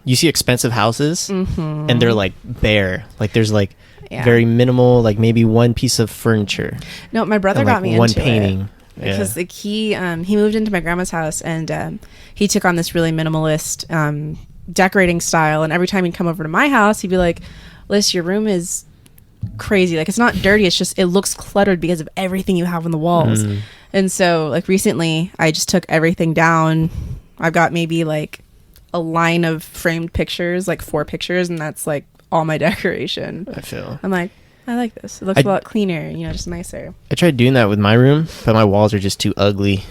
you see expensive houses and they're like bare. Like there's like Yeah. very minimal, like maybe one piece of furniture. No, my brother and, got like, me one into painting. it because like he moved into my grandma's house and he took on this really minimalist decorating style. And every time he'd come over to my house, he'd be like, "Liz, your room is crazy. Like it's not dirty. It's just it looks cluttered because of everything you have on the walls." And so like recently, I just took everything down. I've got maybe like a line of framed pictures, like 4 pictures, and that's like all my decoration. I feel. I'm like, I like this. It looks a lot cleaner, you know, just nicer. I tried doing that with my room, but my walls are just too ugly.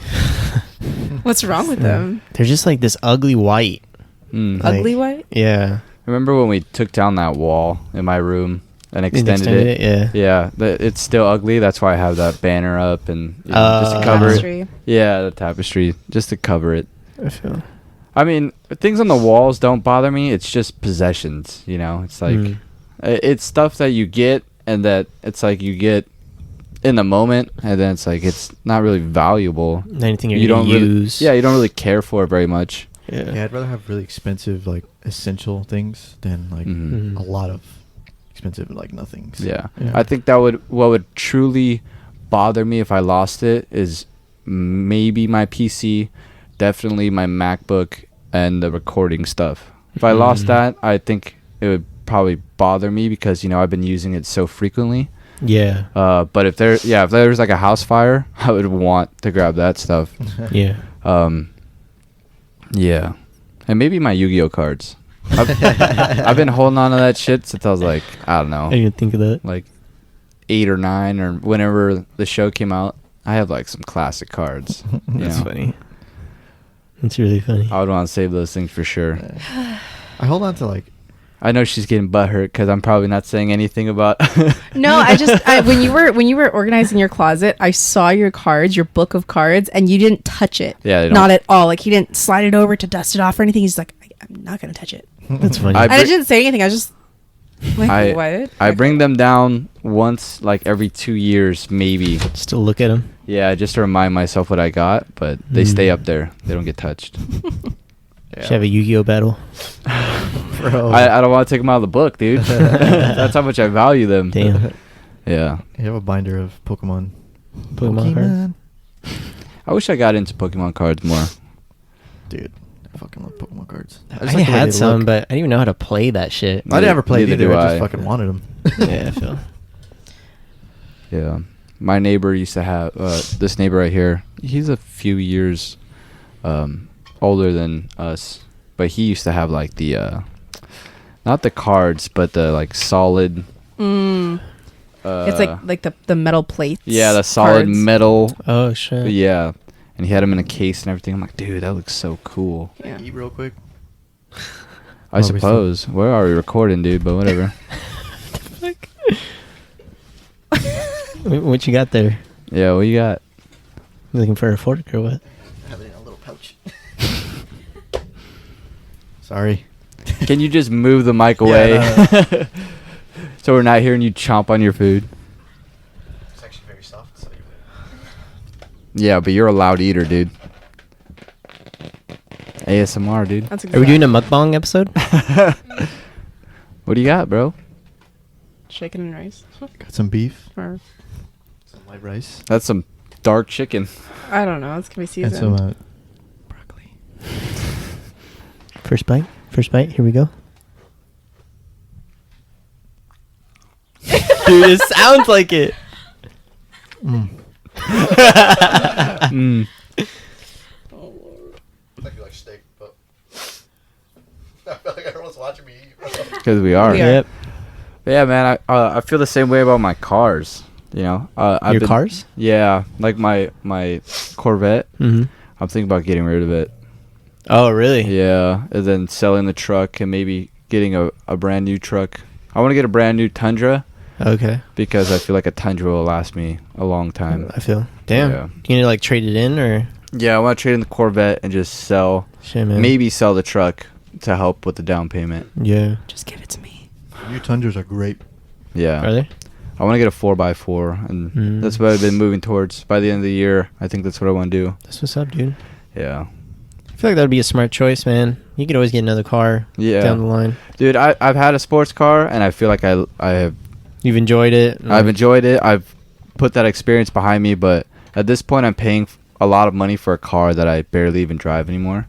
What's wrong with them? They're just like this ugly white. Mm. Like, Ugly white? Yeah. Remember when we took down that wall in my room and extended it? Yeah. Yeah, it's still ugly. That's why I have that banner up and just to cover Tapestry. it. Yeah, the tapestry, just to cover it. I feel. I mean, things on the walls don't bother me. It's just possessions, you know. It's like it's stuff that you get and that it's like you get in the moment, and then it's like it's not really valuable. Anything You don't don't really, use. yeah, you don't really care for it very much. Yeah, I'd rather have really expensive, like, essential things than, like, Mhm. a lot of expensive, like, nothings. Yeah. I think what would truly bother me if I lost it is maybe my PC, definitely my MacBook, and the recording stuff. If I lost that, I think it would probably bother me because, you know, I've been using it so frequently. Yeah. But if there's like a house fire, I would want to grab that stuff. Yeah. Yeah. And maybe my Yu-Gi-Oh cards. I've been holding on to that shit since I was like, I don't know, I didn't even think of that. like 8 or 9 or whenever the show came out. I have like some classic cards. You That's know? funny. That's really funny. I would want to save those things for sure. I hold on to, like, I know she's getting butthurt because I'm probably not saying anything about. No, when you were organizing your closet, I saw your cards, your book of cards, and you didn't touch it. Yeah, they don't. Not at all. Like he didn't slide it over to dust it off or anything. He's like, I'm not gonna touch it. That's funny. I And I br- didn't say anything. I was just like, what? I bring them down once, like every 2 years, maybe. Still look at them. Yeah, just to remind myself what I got, but they stay up there. They don't get touched. Should have a Yu-Gi-Oh battle. bro. I don't want to take them out of the book, dude. That's how much I value them. Damn. Yeah. You have a binder of Pokemon. Pokemon cards. I wish I got into Pokemon cards more. Dude, I fucking love Pokemon cards. I just like the way had they some, look. but I didn't even know how to play that shit. I never played Neither either. do I just I. fucking wanted them. Yeah, I feel. Yeah. My neighbor used to have this neighbor right here. He's a few years older than us, but he used to have like the not the cards, but the like solid. It's like the metal plates. Yeah, the solid cards. metal. Oh shit. Yeah, and he had them in a case and everything. I'm like, dude, that looks so cool. Yeah. Eat real quick. I Oh, we suppose. Where are we recording, dude? But whatever. What you got there? Yeah, what you got? You looking for a fork or what? I have it in a little pouch. Sorry. Can you just move the mic away? no. So we're not hearing you chomp on your food. It's actually very soft. So Yeah, but you're a loud eater, dude. ASMR, dude. That's Are we doing a mukbang episode? What do you got, bro? chicken and rice? got some beef, Or some light rice, That's some dark chicken. I don't know. It's gonna be and seasoned. some broccoli. First bite. First bite. Here we go. Dude, it sounds like it. Mm. I feel like steak, but I feel like everyone's watching me eat. Because we are. We are. Yep. But yeah, man. I feel the same way about my cars. You know, Your cars? Yeah, like my Corvette. Mm-hmm. I'm thinking about getting rid of it. Oh, really? Yeah, and then selling the truck and maybe getting a brand new truck. I want to get a brand new Tundra Okay. because I feel like a Tundra will last me a long time. I feel. Damn. Yeah. You need to like trade it in or Yeah, I want to trade in the Corvette and just sell, shit, man. maybe sell the truck to help with the down payment. Yeah. Just give it to me. New Tundras are great. Yeah. Are they? I want to get a 4x4, and Mm. that's what I've been moving towards. By the end of the year, I think that's what I want to do. That's what's up, dude. Yeah. feel like that would be a smart choice, man. You could always get another car down the line. Dude, I've had a sports car, and I feel like I have. You've enjoyed it. I've enjoyed it. I've put that experience behind me, but at this point, I'm paying a lot of money for a car that I barely even drive anymore.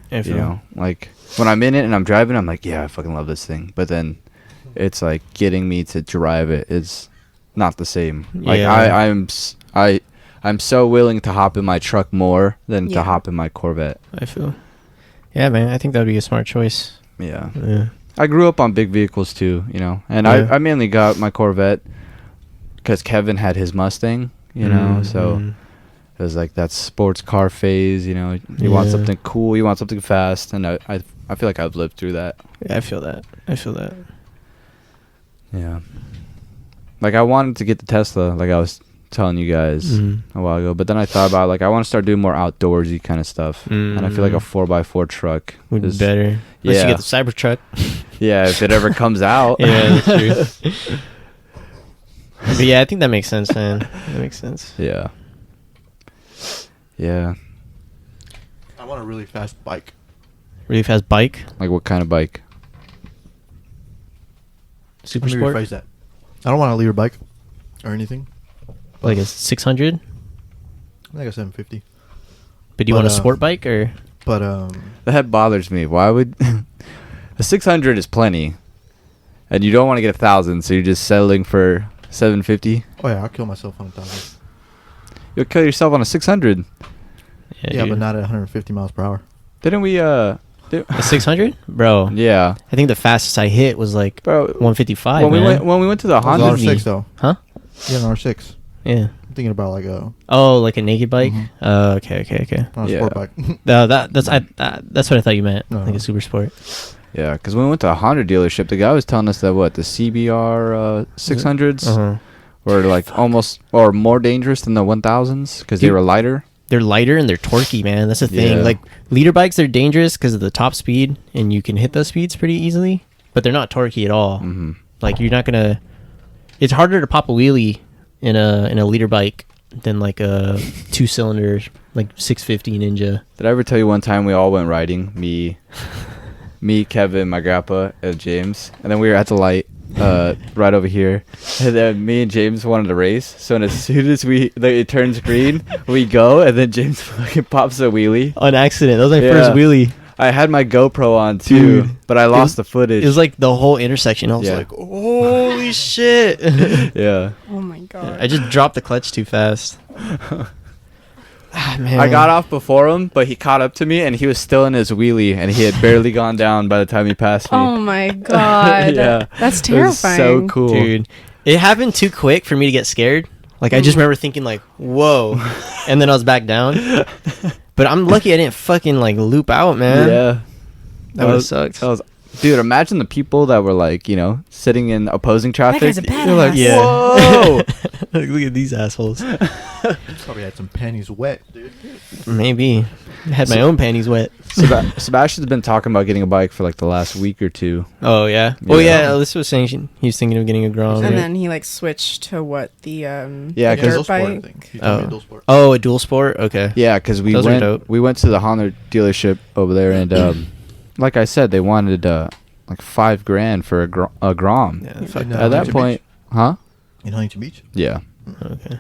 You know, like when I'm in it and I'm driving, I'm like, yeah, I fucking love this thing. But then it's like getting me to drive it is not the same. Like I'm so willing to hop in my truck more than to hop in my Corvette. I feel. Yeah, man. I think that would be a smart choice. Yeah. I grew up on big vehicles too, you know, and I mainly got my Corvette because Kevin had his Mustang, you know, so it was like that sports car phase, you know. You want something cool, you want something fast, and I feel like I've lived through that. Yeah, I feel that. Yeah. Like I wanted to get the Tesla, like I was telling you guys a while ago, but then I thought about like I want to start doing more outdoorsy kind of stuff, and I feel like a 4x4 truck would be better. Unless you get the Cybertruck. Yeah, if it ever comes out. Yeah, that's true. But yeah, I think that makes sense, man. That makes sense. Yeah. I want a really fast bike. Really fast bike? Like what kind of bike? Super Let me sport? rephrase that. I don't want a liter bike or anything. Like a 600? Like a 750. But do you want a sport bike or? But That bothers me. Why would a 600 is plenty, and you don't want to get 1,000, so you're just settling for 750. oh yeah, I'll kill myself on 1,000. You'll kill yourself on a 600. Yeah, dude. but not at 150 miles per hour. Didn't we? A 600, bro. Yeah, I think the fastest I hit was like bro. 155. When we went to the It was Honda. an R6 though. Huh? Yeah, an R6. Yeah. I'm thinking about like a Like a naked bike. Mhm. Okay. not a Yeah. sport bike. No, that's what I thought you meant. No. Like a super sport. Yeah, because when we went to a Honda dealership, the guy was telling us that the CBR 600s were like almost or more dangerous than the 1000s because they Dude. were lighter. They're lighter and they're torquey, man. That's the thing. Yeah. Like leader bikes, they're dangerous because of the top speed, and you can hit those speeds pretty easily. But they're not torquey at all. Mm-hmm. Like you're not gonna. It's harder to pop a wheelie in a leader bike than like a 2-cylinder like 650 Ninja. Did I ever tell you one time we all went riding? Me, Kevin, my grandpa, and James, and then we were at the light right over here, and then me and James wanted to race. So as soon as it turns green, we go, and then James fucking pops a wheelie On accident. That was my first wheelie. I had my GoPro on too, Dude. but I lost the footage. It was like the whole intersection. I was Yeah. like, holy shit. yeah. Oh my god. I just dropped the clutch too fast. Man. I got off before him, but he caught up to me, and he was still in his wheelie, and he had barely gone down by the time he passed me. Oh my god. Yeah. That's It was terrifying. so cool, Dude, it happened too quick for me to get scared. Like, I just remember thinking, like, whoa. And then I was back down. But I'm lucky I didn't fucking, like, loop out, man. Yeah. That would have sucked. Dude, imagine the people that were like, you know, sitting in opposing traffic. guy's a They're like, badass. Yeah. whoa. Like, look at these assholes. Probably had some panties wet, dude. Maybe. I had my own panties wet. Sebastian's been talking about getting a bike for like the last week or two. Oh, yeah? Yeah. Oh, yeah. Alyssa was saying he was thinking of getting a Grom. And right? then he like switched to what the Yeah, the 'cause- dirt Dual sport, I bike. think. He's telling me Oh. dual sport. Oh, a dual sport? Okay. Yeah, because we Those are dope. went to the Honda dealership over there, and like I said, they wanted like $5,000 for a Grom. Yeah, In, fuck At that. that Huntington point, huh? In Huntington Beach. Yeah. Okay.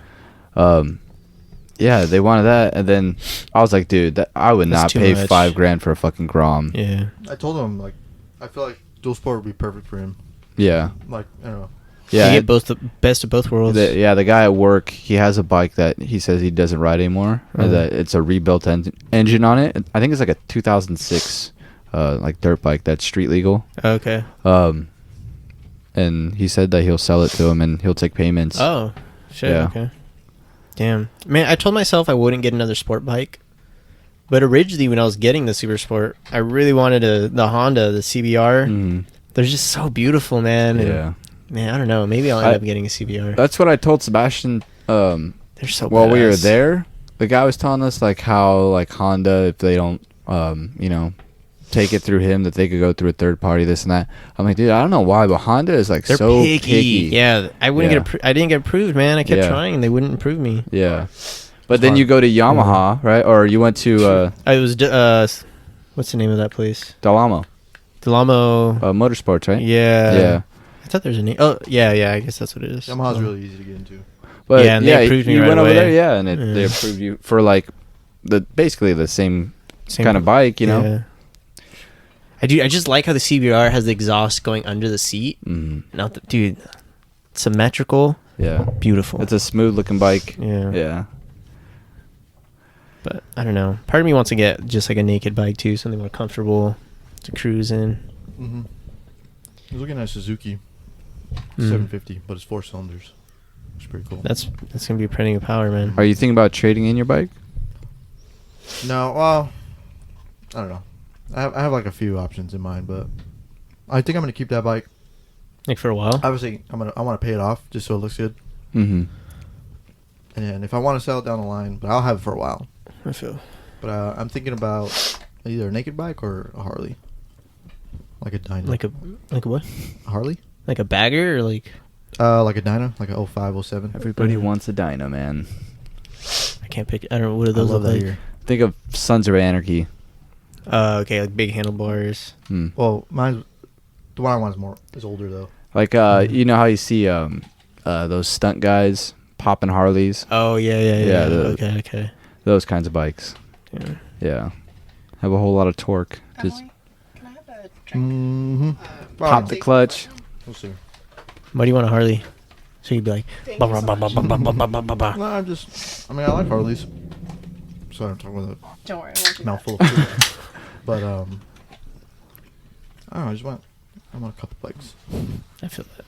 Yeah, they wanted that, and then I was like, dude, I would That's not too pay much. $5,000 for a fucking Grom. Yeah. I told him like, I feel like dual sport would be perfect for him. Yeah. Like I don't know. Yeah. You get both the best of both worlds. The guy at work, he has a bike that he says he doesn't ride anymore. Oh. That it's a rebuilt engine on it. I think it's like a 2006 like dirt bike that's street legal. Okay. And he said that he'll sell it to him and he'll take payments. Oh, shit. Yeah. Okay. Damn. Man, I told myself I wouldn't get another sport bike. But originally, when I was getting the Super Sport, I really wanted the Honda, the CBR. Mhm. They're just so beautiful, man. And, Yeah. man, I don't know. Maybe I'll end up getting a CBR. That's what I told Sebastian They're so while we were badass. there. The guy was telling us like how like Honda, if they don't you know, take it through him, that they could go through a third party, this and that. I'm like, dude, I don't know why, but Honda is like They're so picky. Yeah, I wouldn't Yeah. I didn't get approved, man. I kept Yeah. trying, and they wouldn't approve me. Yeah. But then Smart. you go to Yamaha, right? Or you went to I was What's the name of that place? Delamo. Delamo. Motorsports, right? Yeah. Yeah. I thought there was a name. Oh, yeah. I guess that's what it is. Yamaha's really easy to get into. But Yeah, and they approved me you right went over away. there, yeah, and Yeah. they approved you for like basically the same Same kind of bike, you know. Yeah. I just like how the CBR has the exhaust going under the seat. Not the, dude, symmetrical, Yeah, beautiful. it's a smooth looking bike. Yeah. Yeah. But I don't know. Part of me wants to get just like a naked bike too, something more comfortable to cruise in. Mm-hmm. I was looking at Suzuki Mm. 750, but it's 4 cylinders. It's pretty cool. That's gonna be plenty of power, man. Are you thinking about trading in your bike? No, well, I don't know. I have like a few options in mind, but I think I'm gonna keep that bike. Like for a while. Obviously, I want to pay it off just so it looks good. Mm-hmm. And if I want to sell it down the line, but I'll have it for a while. I feel. But I'm thinking about either a naked bike or a Harley, like a Dyna. Like a what? A Harley? Like a bagger or like Like a Dyna, like a 05, 07. Everybody wants a Dyna, man. I can't pick. I don't know what are I those love look that like. year. Think of Sons of Anarchy. Okay, like big handlebars. Hmm. Well, the one I want is older though. Like you know how you see those stunt guys popping Harleys, Oh yeah. Yeah, Okay. those kinds of bikes. Yeah. Yeah, have a whole lot of torque. Just Emily, can I have a drink? Mm-hmm. pop the clutch. We'll see. Why do you want a Harley? So you'd be like, Thank bah, you bah, so bah, bah, much. bah, bah, bah, bah, bah, bah. No, I like Harleys. Sorry, I'm talking with a Don't worry, I won't do that. mouthful of food. But I don't know. I want a couple bikes. I feel that.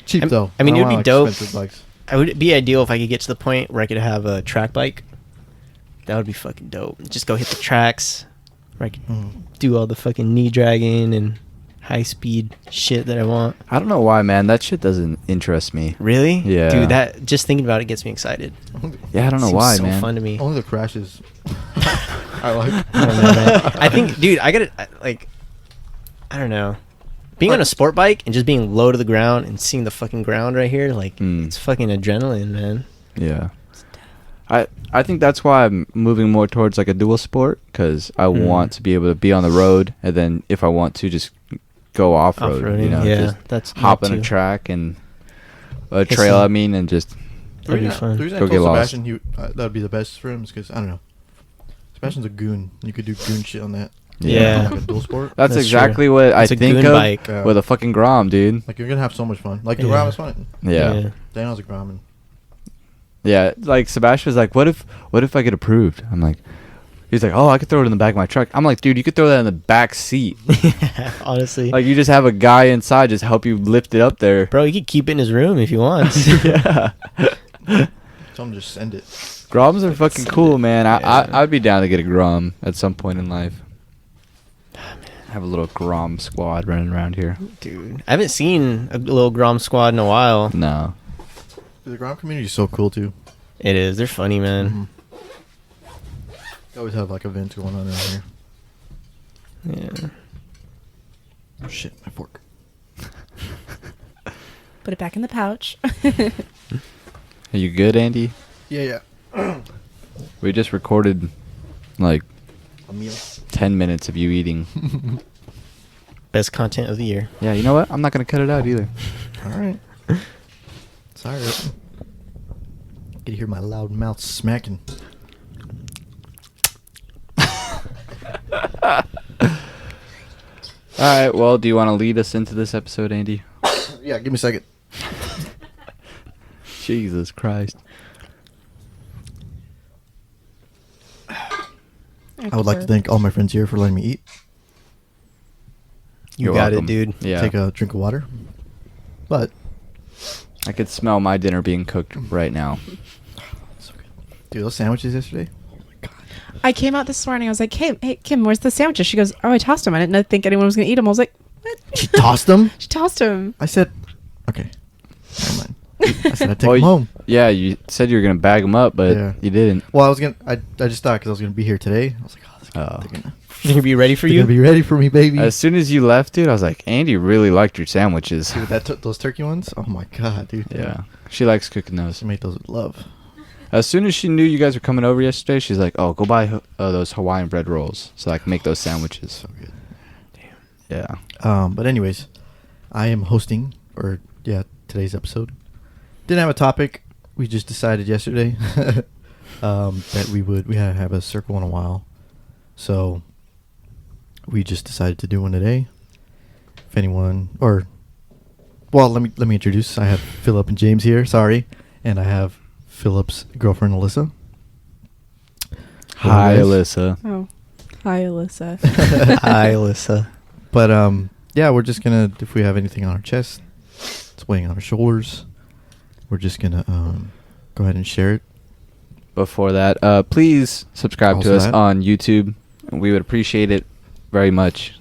Cheap I- though. I mean, don't it would want, be dope. Expensive bikes. It would be ideal if I could get to the point where I could have a track bike. That would be fucking dope. Just go hit the tracks, where I could Mhm. do all the fucking knee dragging and high speed shit that I want. I don't know why, man. That shit doesn't interest me. Really? Yeah. Dude, that just thinking about it gets me excited. Yeah, I don't know Seems why, so man. fun to me. Only the crashes. I like. I don't know, man. I think, dude, I don't know. Being on a sport bike and just being low to the ground and seeing the fucking ground right here, like, it's fucking adrenaline, man. Yeah. I think that's why I'm moving more towards like a dual sport, because I want to be able to be on the road, and then if I want to just go off road, Off-roading, you know, yeah, just that's hop that on a too. track and a Guess trail. so. I mean, and just That'd be fun. The reason Go I get told lost. Sebastian that would be the best for him is because I don't know. Sebastian's a goon. You could do goon shit on that. Yeah. Like a dual sport. that's That's exactly true. what I It's a think goon of bike. Yeah. with a fucking Grom, dude. Like you're gonna have so much fun. Like the Yeah. Grom is fun. Yeah. Daniel's a Grom. And Yeah, like Sebastian was like, "What if I get approved?" I'm like, he's like, "Oh, I could throw it in the back of my truck." I'm like, "Dude, you could throw that in the back seat. Yeah, honestly. Like, you just have a guy inside just help you lift it up there." Bro, you could keep it in his room if you want. Yeah, tell him to just send it. Groms are fucking Send cool, it. man. Yeah. I'd be down to get a Grom at some point in life. Have a little Grom squad running around here. Dude, I haven't seen a little Grom squad in a while. No, Dude, the Grom community is so cool too. It is. They're funny, man. Mhm. They always have like events going on around here. Yeah. Oh shit, my fork. Put it back in the pouch. are you good, Andy? Yeah. We just recorded like A meal. 10 minutes of you eating. Best content of the year. Yeah, you know what? I'm not gonna cut it out either. All right. Sorry. You can hear my loud mouth smacking. All right. Well, do you want to lead us into this episode, Andy? Yeah, give me a second. Jesus Christ. I would like to thank all my friends here for letting me eat. You You're got welcome. it, dude. Yeah. Take a drink of water. But I could smell my dinner being cooked right now. so good. Dude, those sandwiches yesterday. Oh my god. I came out this morning. I was like, hey, Kim, where's the sandwiches? She goes, oh, I tossed them. I didn't think anyone was going to eat them. I was like, what? She tossed them? She tossed them. I said, okay. Never mind. I said I'd take Well, them home. Yeah, you said you were gonna bag them up, but Yeah. you didn't. Well, I just thought because I was going to be here today. I was like, oh, Oh. they're going You gonna be ready for to you? be ready for me, baby. As soon as you left, dude, I was like, Andy really liked your sandwiches. Dude, those turkey ones? Oh my god, dude. Yeah, she likes cooking those. She made those with love. As soon as she knew you guys were coming over yesterday, she's like, "Oh, go buy those Hawaiian bread rolls so I can make those sandwiches." So good. Yeah. But anyways, I am hosting, today's episode. Didn't have a topic. We just decided yesterday that we had to have a circle in a while, so we just decided to do one today. If anyone, let me introduce. I have Philip and James here. Sorry, and I have Philip's girlfriend Alyssa. Hi, Hello, guys. Alyssa. Oh, hi, Alyssa. Hi, Alyssa. But we're just gonna, if we have anything on our chest, it's weighing on our shoulders, we're just gonna go ahead and share it. Before that, please subscribe Also to us that. on YouTube. We would appreciate it very much.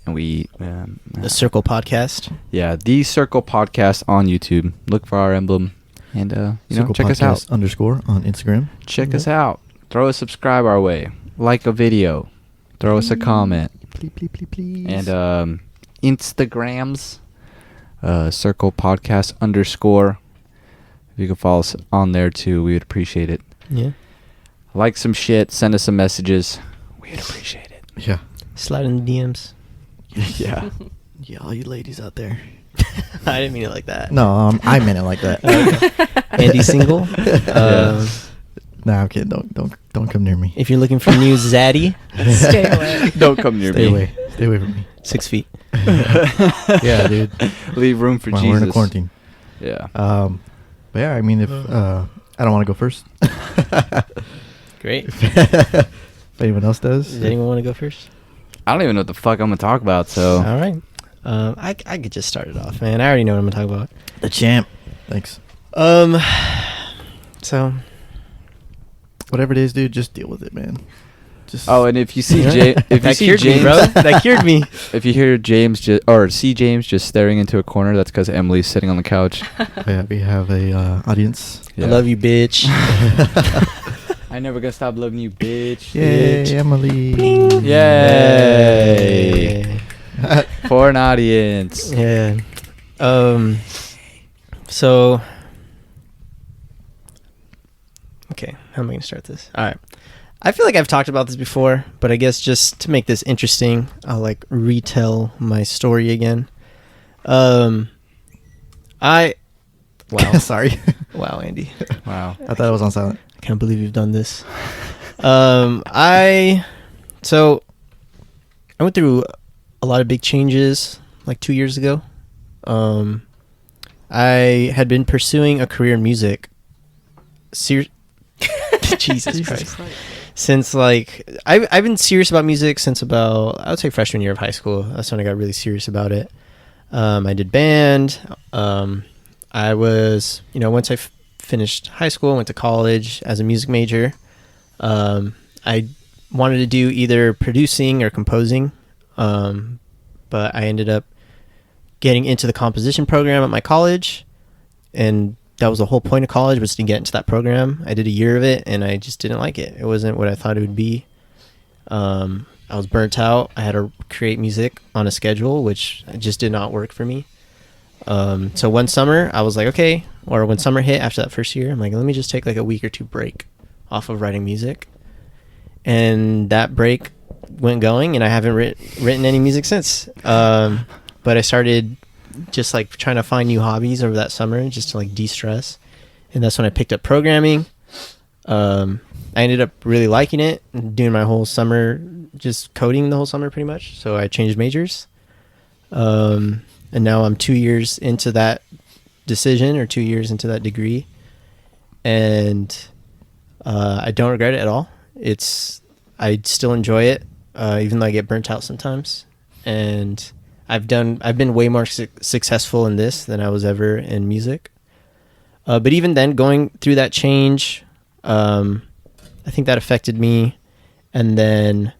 And The Circle Podcast. The Circle Podcast on YouTube. Look for our emblem, and Circle check us out. Podcast _ on Instagram. Check us out. Throw a subscribe our way. Like a video. Throw us a comment. Please. And Instagrams, Circle Podcast _ If you could follow us on there too, we would appreciate it. Yeah. Like some shit, send us some messages. We'd appreciate it. Yeah. Slide in the DMs. Yeah. Yeah, all you ladies out there. I didn't mean it like that. No, I meant it like that. Andy single. Nah, I'm kidding. Don't come near me. If you're looking for new zaddy, Stay away. Don't come near Stay me. away. Stay away from me. 6 feet. Yeah, dude. Leave room for While Jesus. we're in a quarantine. Yeah. But yeah, I mean, if I don't want to go first. Great. If anyone else does. Does anyone want to go first? I don't even know what the fuck I'm gonna talk about. So All right. I could just start it off, man. I already know what I'm gonna talk about. The champ. Thanks. So Whatever it is, dude, just deal with it, man. Just. and if you see if you that see cured James, me, bro. That cured me. if you hear James see James just staring into a corner, that's because Emily's sitting on the couch. Yeah, we have a audience. Yeah. I love you, bitch. I never gonna stop loving you, bitch. Yay, Bitch. Emily. Bling. Yay. For an audience. Yeah. So. Okay, how am I going to start this? All right. I feel like I've talked about this before, but I guess just to make this interesting, I'll like retell my story again. Wow. Sorry. Wow, Andy. Wow. I thought it was on silent. I can't believe you've done this. I went through a lot of big changes like 2 years ago. I had been pursuing a career in music. Jesus Christ. Since like I've been serious about music since about, I would say, freshman year of high school. That's when I got really serious about it. I did band. I was, once I finished high school, went to college as a music major. I wanted to do either producing or composing, but I ended up getting into the composition program at my college, and that was the whole point of college, was to get into that program. I did a year of it, and I just didn't like it. It wasn't what I thought it would be. I was burnt out. I had to create music on a schedule, which just did not work for me. So one summer, I was like, okay, or when summer hit after that first year, I'm like, let me just take like a week or two break off of writing music. And that break went going, and I haven't written any music since. But I started just like trying to find new hobbies over that summer just to like de-stress. And that's when I picked up programming. I ended up really liking it and doing my whole summer, just coding the whole summer pretty much. So I changed majors. And now I'm 2 years into that decision, or 2 years into that degree. And I don't regret it at all. I still enjoy it, even though I get burnt out sometimes. And I've been way more successful in this than I was ever in music. But even then, going through that change, I think that affected me. And then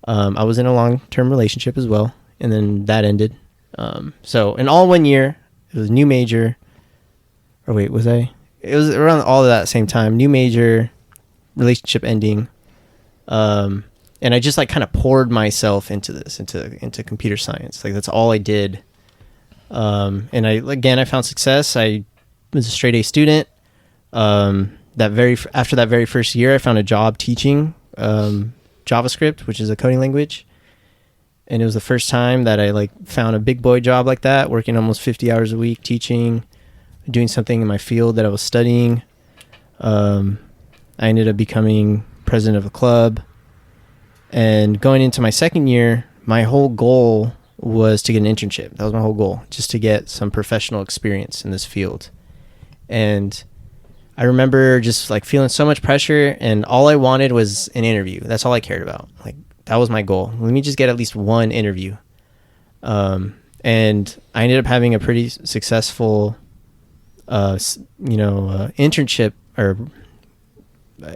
I was in a long-term relationship as well, and then that ended. So in all 1 year, it was new major. Or wait, was I? It was around all of that same time. New major, relationship ending. And I just like kind of poured myself into this, into computer science. Like that's all I did. And I found success. I was a straight A student. after that very first year, I found a job teaching JavaScript, which is a coding language. And it was the first time that I like found a big boy job like that, working almost 50 hours a week, teaching, doing something in my field that I was studying. I ended up becoming president of a club. And going into my second year, my whole goal was to get an internship. That was my whole goal, just to get some professional experience in this field. And I remember just like feeling so much pressure, and all I wanted was an interview. That's all I cared about. Like, that was my goal. Let me just get at least one interview. And I ended up having a pretty successful, internship or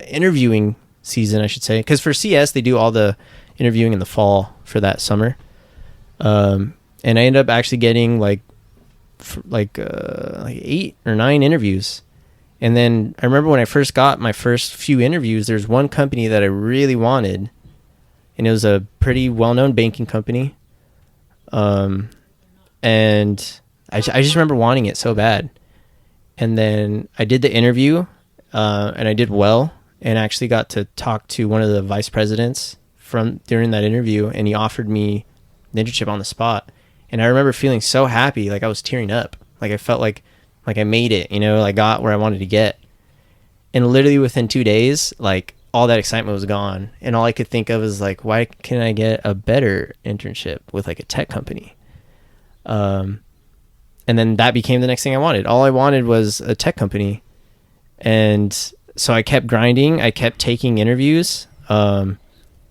interviewing season, I should say. Because for CS, they do all the interviewing in the fall for that summer. And I ended up actually getting like 8 or 9 interviews. And then I remember when I first got my first few interviews, there's one company that I really wanted. And it was a pretty well-known banking company. And I just remember wanting it so bad. And then I did the interview, and I did well, and actually got to talk to one of the vice presidents during that interview, and he offered me the internship on the spot. And I remember feeling so happy, like I was tearing up. Like I felt like I made it, I got where I wanted to get. And literally within 2 days, like, all that excitement was gone, and all I could think of is like, why can I get a better internship with like a tech company? And then that became the next thing I wanted. All I wanted was a tech company. And so I kept grinding. I kept taking interviews. And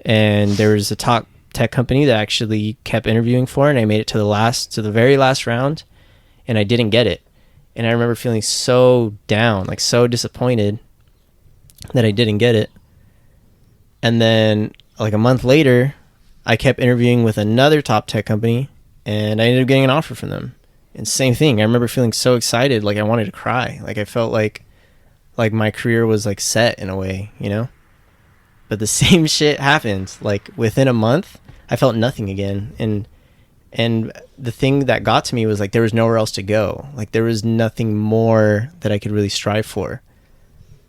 there was a top tech company that actually kept interviewing for it, and I made it to the very last round, and I didn't get it. And I remember feeling so down, like so disappointed that I didn't get it. And then like a month later, I kept interviewing with another top tech company, and I ended up getting an offer from them. And same thing. I remember feeling so excited, like I wanted to cry. Like I felt like my career was like set in a way, But the same shit happened. Like within a month, I felt nothing again. And the thing that got to me was like there was nowhere else to go. Like there was nothing more that I could really strive for.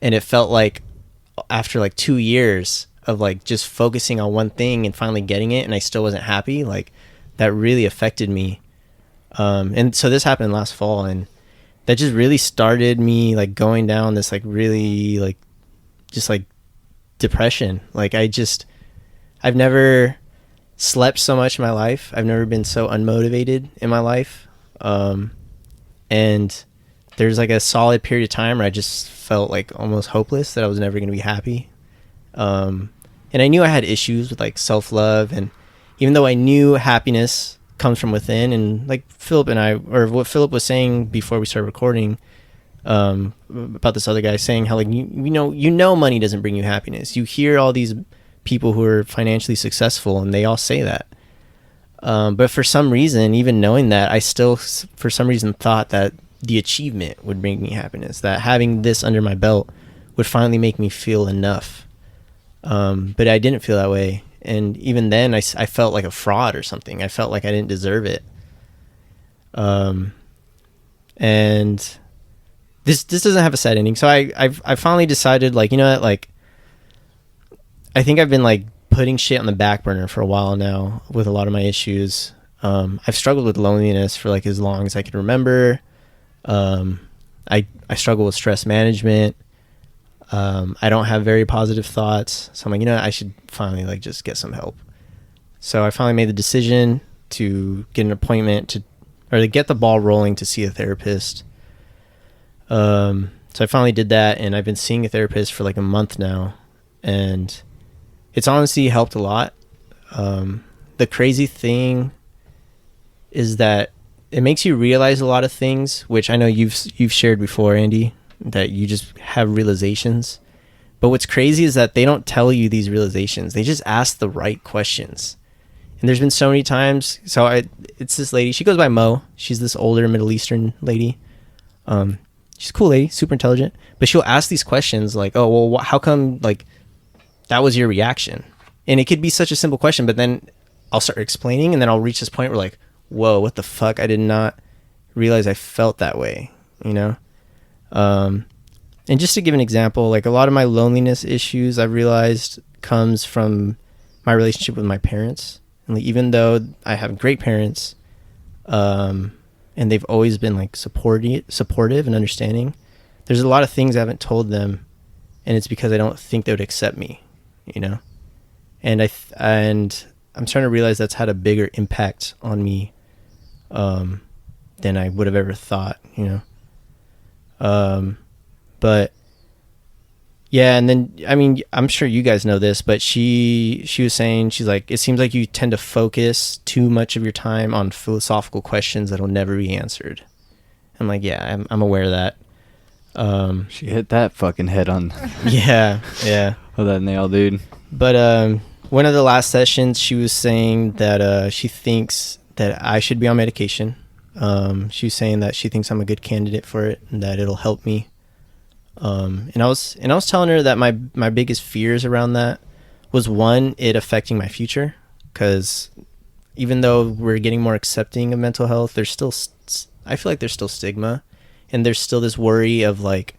And it felt like after like 2 years of like just focusing on one thing and finally getting it, and I still wasn't happy, like that really affected me. And so this happened last fall, and that just really started me like going down this like really like just like depression. Like I've never slept so much in my life. I've never been so unmotivated in my life. And there's like a solid period of time where I just felt like almost hopeless, that I was never going to be happy. And I knew I had issues with like self-love, and even though I knew happiness comes from within, and like Philip and I, or what Philip was saying before we started recording, about this other guy saying how like you know money doesn't bring you happiness. You hear all these people who are financially successful, and they all say that. But for some reason, even knowing that, I still for some reason thought that the achievement would bring me happiness, that having this under my belt would finally make me feel enough. But I didn't feel that way. And even then I felt like a fraud or something. I felt like I didn't deserve it. And this doesn't have a sad ending. So I finally decided, like, like, I think I've been like putting shit on the back burner for a while now with a lot of my issues. I've struggled with loneliness for like as long as I can remember. I struggle with stress management. I don't have very positive thoughts. So I'm like, I should finally like just get some help. So I finally made the decision to get an appointment to get the ball rolling to see a therapist. So I finally did that, and I've been seeing a therapist for like a month now, and it's honestly helped a lot. The crazy thing is that it makes you realize a lot of things, which I know you've shared before, Andy, that you just have realizations. But what's crazy is that they don't tell you these realizations. They just ask the right questions. And there's been so many times. So it's this lady. She goes by Mo. She's this older Middle Eastern lady. She's a cool lady, super intelligent. But she'll ask these questions like, oh, well, how come like that was your reaction? And it could be such a simple question, but then I'll start explaining, and then I'll reach this point where like, whoa, what the fuck? I did not realize I felt that way, and just to give an example, like a lot of my loneliness issues I've realized comes from my relationship with my parents. And like, even though I have great parents, and they've always been like supportive and understanding, there's a lot of things I haven't told them, and it's because I don't think they would accept me, you know? And I'm starting to realize that's had a bigger impact on me than I would have ever thought, you know? But yeah, and then, I mean, I'm sure you guys know this, but she was saying, she's like, it seems like you tend to focus too much of your time on philosophical questions that'll never be answered. I'm like, yeah, I'm aware of that. She hit that fucking head on. Yeah. Oh, that nail, dude. But one of the last sessions, she was saying that she thinks that I should be on medication. She was saying that she thinks I'm a good candidate for it and that it'll help me. And I was telling her that my biggest fears around that was, one, it affecting my future, because even though we're getting more accepting of mental health, there's still I feel like there's still stigma, and there's still this worry of like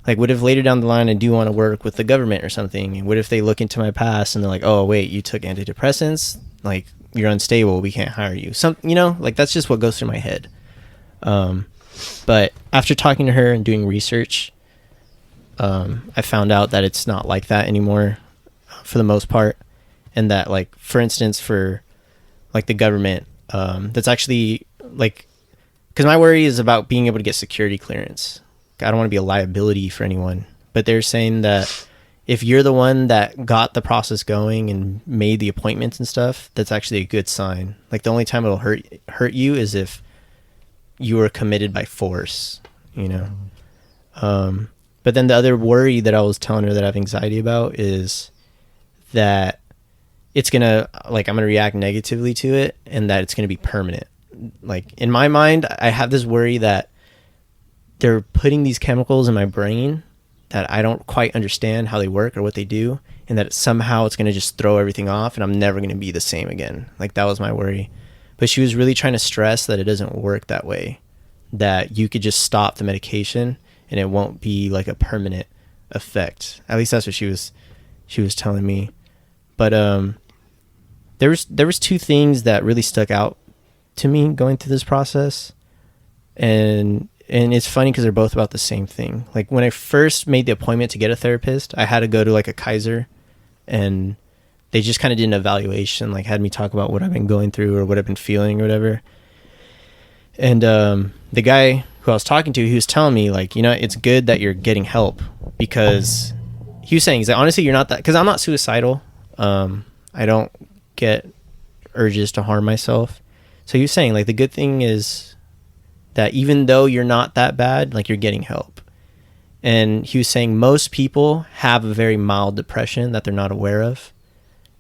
what if later down the line I do want to work with the government or something, and what if they look into my past and they're like, oh wait, you took antidepressants, like you're unstable, we can't hire you, you know, like that's just what goes through my head. But after talking to her and doing research, I found out that it's not like that anymore for the most part. And that, like, for instance, for like the government, that's actually like, because my worry is about being able to get security clearance. I don't want to be a liability for anyone, but they're saying that if you're the one that got the process going and made the appointments and stuff, that's actually a good sign. Like, the only time it'll hurt you is if you were committed by force, you know? But then the other worry that I was telling her that I have anxiety about is that it's going to, like, I'm going to react negatively to it, and that it's going to be permanent. Like, in my mind, I have this worry that they're putting these chemicals in my brain that I don't quite understand how they work or what they do, and that somehow it's going to just throw everything off and I'm never going to be the same again. Like, that was my worry. But she was really trying to stress that it doesn't work that way, that you could just stop the medication and it won't be like a permanent effect. At least that's what she was telling me. But there was two things that really stuck out to me going through this process, and it's funny because they're both about the same thing. Like, when I first made the appointment to get a therapist, I had to go to like a Kaiser, and they just kind of did an evaluation, like had me talk about what I've been going through or what I've been feeling or whatever. And the guy who I was talking to, he was telling me, like, you know, it's good that you're getting help, because he was saying, he's like, honestly, you're not that, because I'm not suicidal. I don't get urges to harm myself. So he was saying, like, the good thing is that even though you're not that bad, like, you're getting help. And he was saying most people have a very mild depression that they're not aware of.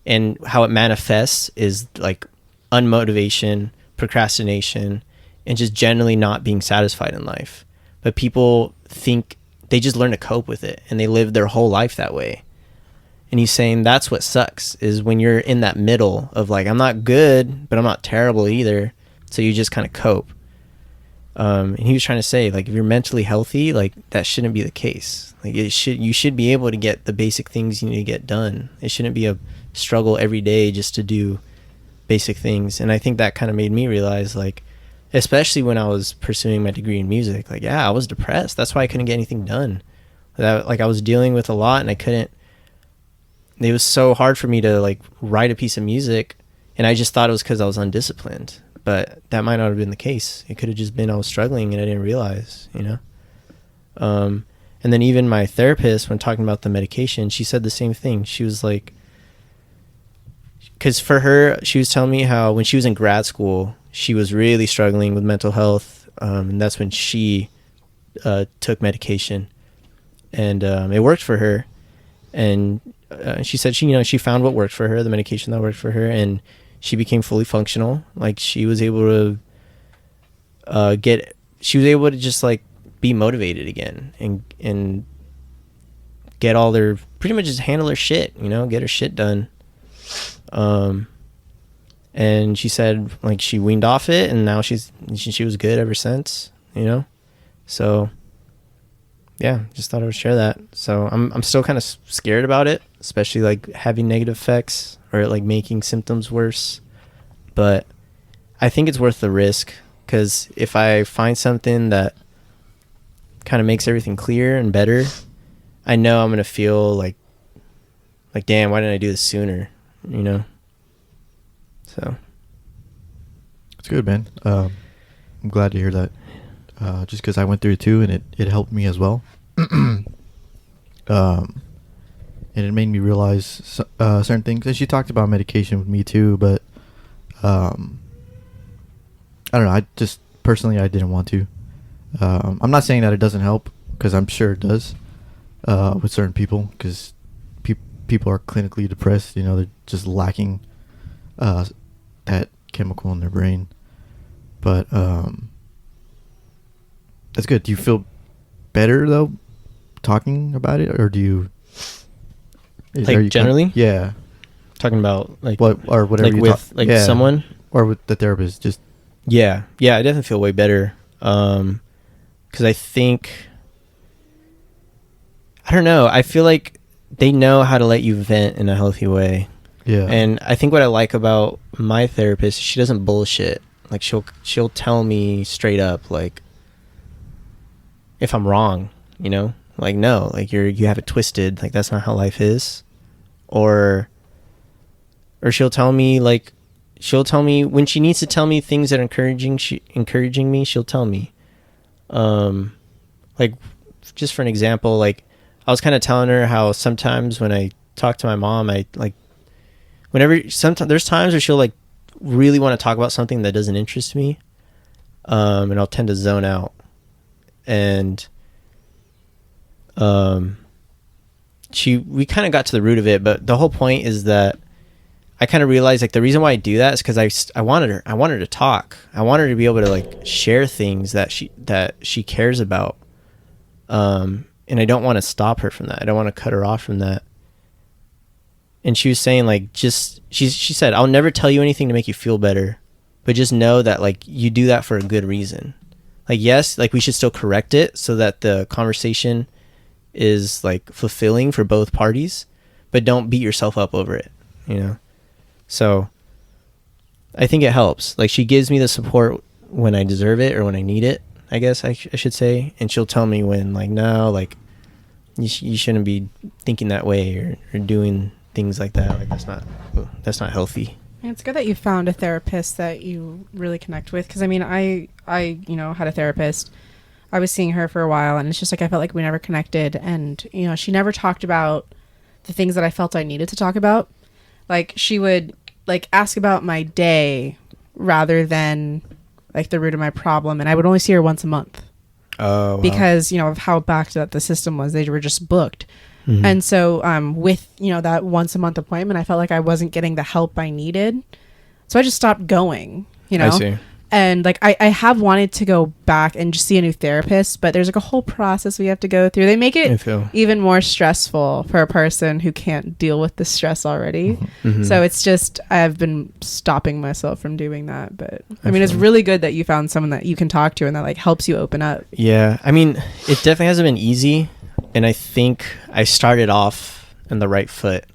And how it manifests is like unmotivation, procrastination, and just generally not being satisfied in life. But people think they just learn to cope with it, and they live their whole life that way. And he's saying that's what sucks, is when you're in that middle of like, I'm not good, but I'm not terrible either. So you just kind of cope. And he was trying to say, like, if you're mentally healthy, like, that shouldn't be the case. Like, you should be able to get the basic things you need to get done. It shouldn't be a struggle every day just to do basic things. And I think that kind of made me realize, like, especially when I was pursuing my degree in music, like, yeah, I was depressed. That's why I couldn't get anything done. Like, I was dealing with a lot, and I couldn't. It was so hard for me to, like, write a piece of music, and I just thought it was because I was undisciplined. But that might not have been the case. It could have just been I was struggling and I didn't realize, you know? And then even my therapist, when talking about the medication, she said the same thing. She was like, because for her, she was telling me how when she was in grad school, she was really struggling with mental health. And that's when she took medication. And it worked for her. And she said she found what worked for her, the medication that worked for her, and she became fully functional. Like, she was able to just like be motivated again and get all their, pretty much just handle her shit, you know, get her shit done. And she said, like, she weaned off it, and now she was good ever since, you know? So yeah, just thought I would share that. So I'm still kind of scared about it, especially like having negative effects or like making symptoms worse. But I think it's worth the risk, because if I find something that kind of makes everything clear and better, I know I'm gonna feel like damn, why didn't I do this sooner? You know. So it's good, man. I'm glad to hear that. Just because I went through it too, and it helped me as well. And it made me realize certain things. And she talked about medication with me too, but I don't know. I just personally I didn't want to. I'm not saying that it doesn't help, because I'm sure it does with certain people, because people are clinically depressed. You know, they're just lacking that chemical in their brain. But that's good. Do you feel better though talking about it, or do you like generally? Yeah, talking about like what or whatever like you with like yeah. someone or with the therapist. Just yeah, I definitely feel way better. Because I think, I don't know, I feel like they know how to let you vent in a healthy way. Yeah. And I think what I like about my therapist, she doesn't bullshit. Like she'll tell me straight up, like, if I'm wrong, you know, like, no, like you have it twisted, like that's not how life is. Or she'll tell me when she needs to tell me things that are encouraging me, she'll tell me. Like, just for an example, like I was kind of telling her how sometimes when I talk to my mom, I like sometimes there's times where she'll like really want to talk about something that doesn't interest me, and I'll tend to zone out. And we kind of got to the root of it, but the whole point is that I kind of realized like the reason why I do that is because I wanted her to talk. I want her to be able to like share things that she cares about, and I don't want to stop her from that. I don't want to cut her off from that. And she was saying like, she said, I'll never tell you anything to make you feel better, but just know that like you do that for a good reason. Like, yes, like we should still correct it so that the conversation is like fulfilling for both parties, but don't beat yourself up over it, you know? So I think it helps. Like, she gives me the support when I deserve it or when I need it, I guess I should say. And she'll tell me when like, no, like you shouldn't be thinking that way or doing things like that. Like that's not healthy. It's good that you found a therapist that you really connect with. Because I mean, I had a therapist. I was seeing her for a while, and it's just like I felt like we never connected. And she never talked about the things that I felt I needed to talk about. Like, she would like ask about my day rather than like the root of my problem, and I would only see her once a month. Oh, wow. Because of how backed up the system was. They were just booked. Mm-hmm. And so with that once a month appointment, I felt like I wasn't getting the help I needed, so I just stopped going. I see. And like I have wanted to go back and just see a new therapist, but there's like a whole process we have to go through. They make it even more stressful for a person who can't deal with the stress already. Mm-hmm. So it's just, I've been stopping myself from doing that. But I mean, it's really good that you found someone that you can talk to and that like helps you open up. Yeah. I mean, it definitely hasn't been easy. And I think I started off on the right foot,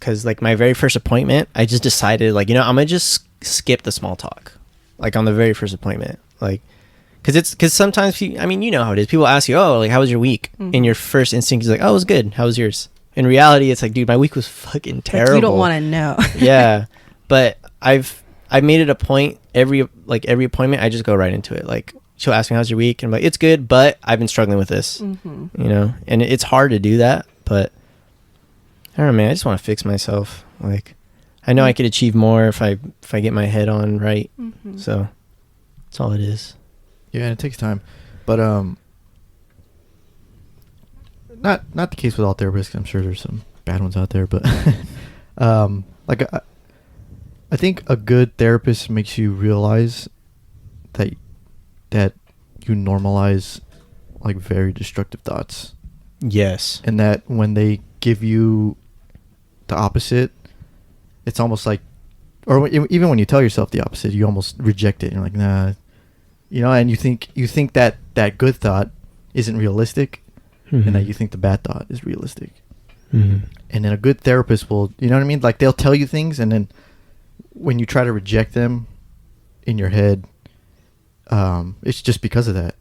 because like my very first appointment, I just decided like, I'm going to just skip the small talk. Like on the very first appointment, like, because sometimes how it is. People ask you, oh, like, how was your week? Mm-hmm. And your first instinct is like, oh, it was good. How was yours? In reality, it's like, dude, my week was fucking terrible. Like, you don't want to know. Yeah, but I've made it a point every appointment, I just go right into it. Like, she'll ask me, how's your week? And I'm like, it's good, but I've been struggling with this. Mm-hmm. And it's hard to do that, but I don't know, man. I just want to fix myself. Like, I know I could achieve more if I get my head on right. Mm-hmm. So that's all it is. Yeah, and it takes time. But not the case with all therapists. I'm sure there's some bad ones out there, but like I think a good therapist makes you realize that you normalize like very destructive thoughts. Yes. And that when they give you the opposite, it's almost like, or even when you tell yourself the opposite, you almost reject it. You're like, nah, and you think that good thought isn't realistic, and that you think the bad thought is realistic. Mm-hmm. And then a good therapist will, you know what I mean? Like they'll tell you things, and then when you try to reject them in your head, it's just because of that.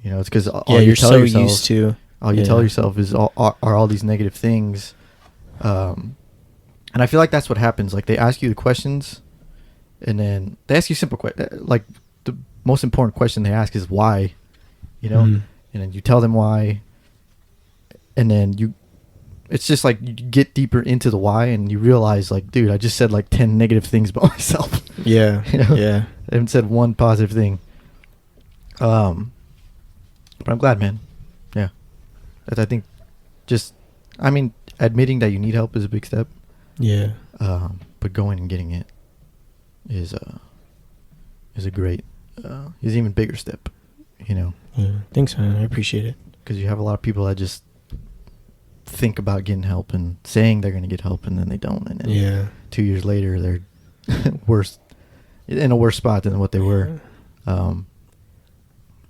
You know, it's because all you you're tell so yourself, used to. all you tell yourself is are all these negative things. And I feel like that's what happens. Like they ask you the questions, and then they ask you simple questions. Like the most important question they ask is why, you know, and then you tell them why, and then it's just like you get deeper into the why, and you realize like, dude, I just said like 10 negative things about myself. Yeah. You know? Yeah. I haven't said one positive thing. But I'm glad, man. Yeah. I think admitting that you need help is a big step. Yeah. But going and getting it is a great, is an even bigger step, you know. Yeah. Thanks, man. I appreciate it. Because you have a lot of people that just think about getting help and saying they're going to get help, and then they don't. And then 2 years later, they're worse, in a worse spot than what they were. But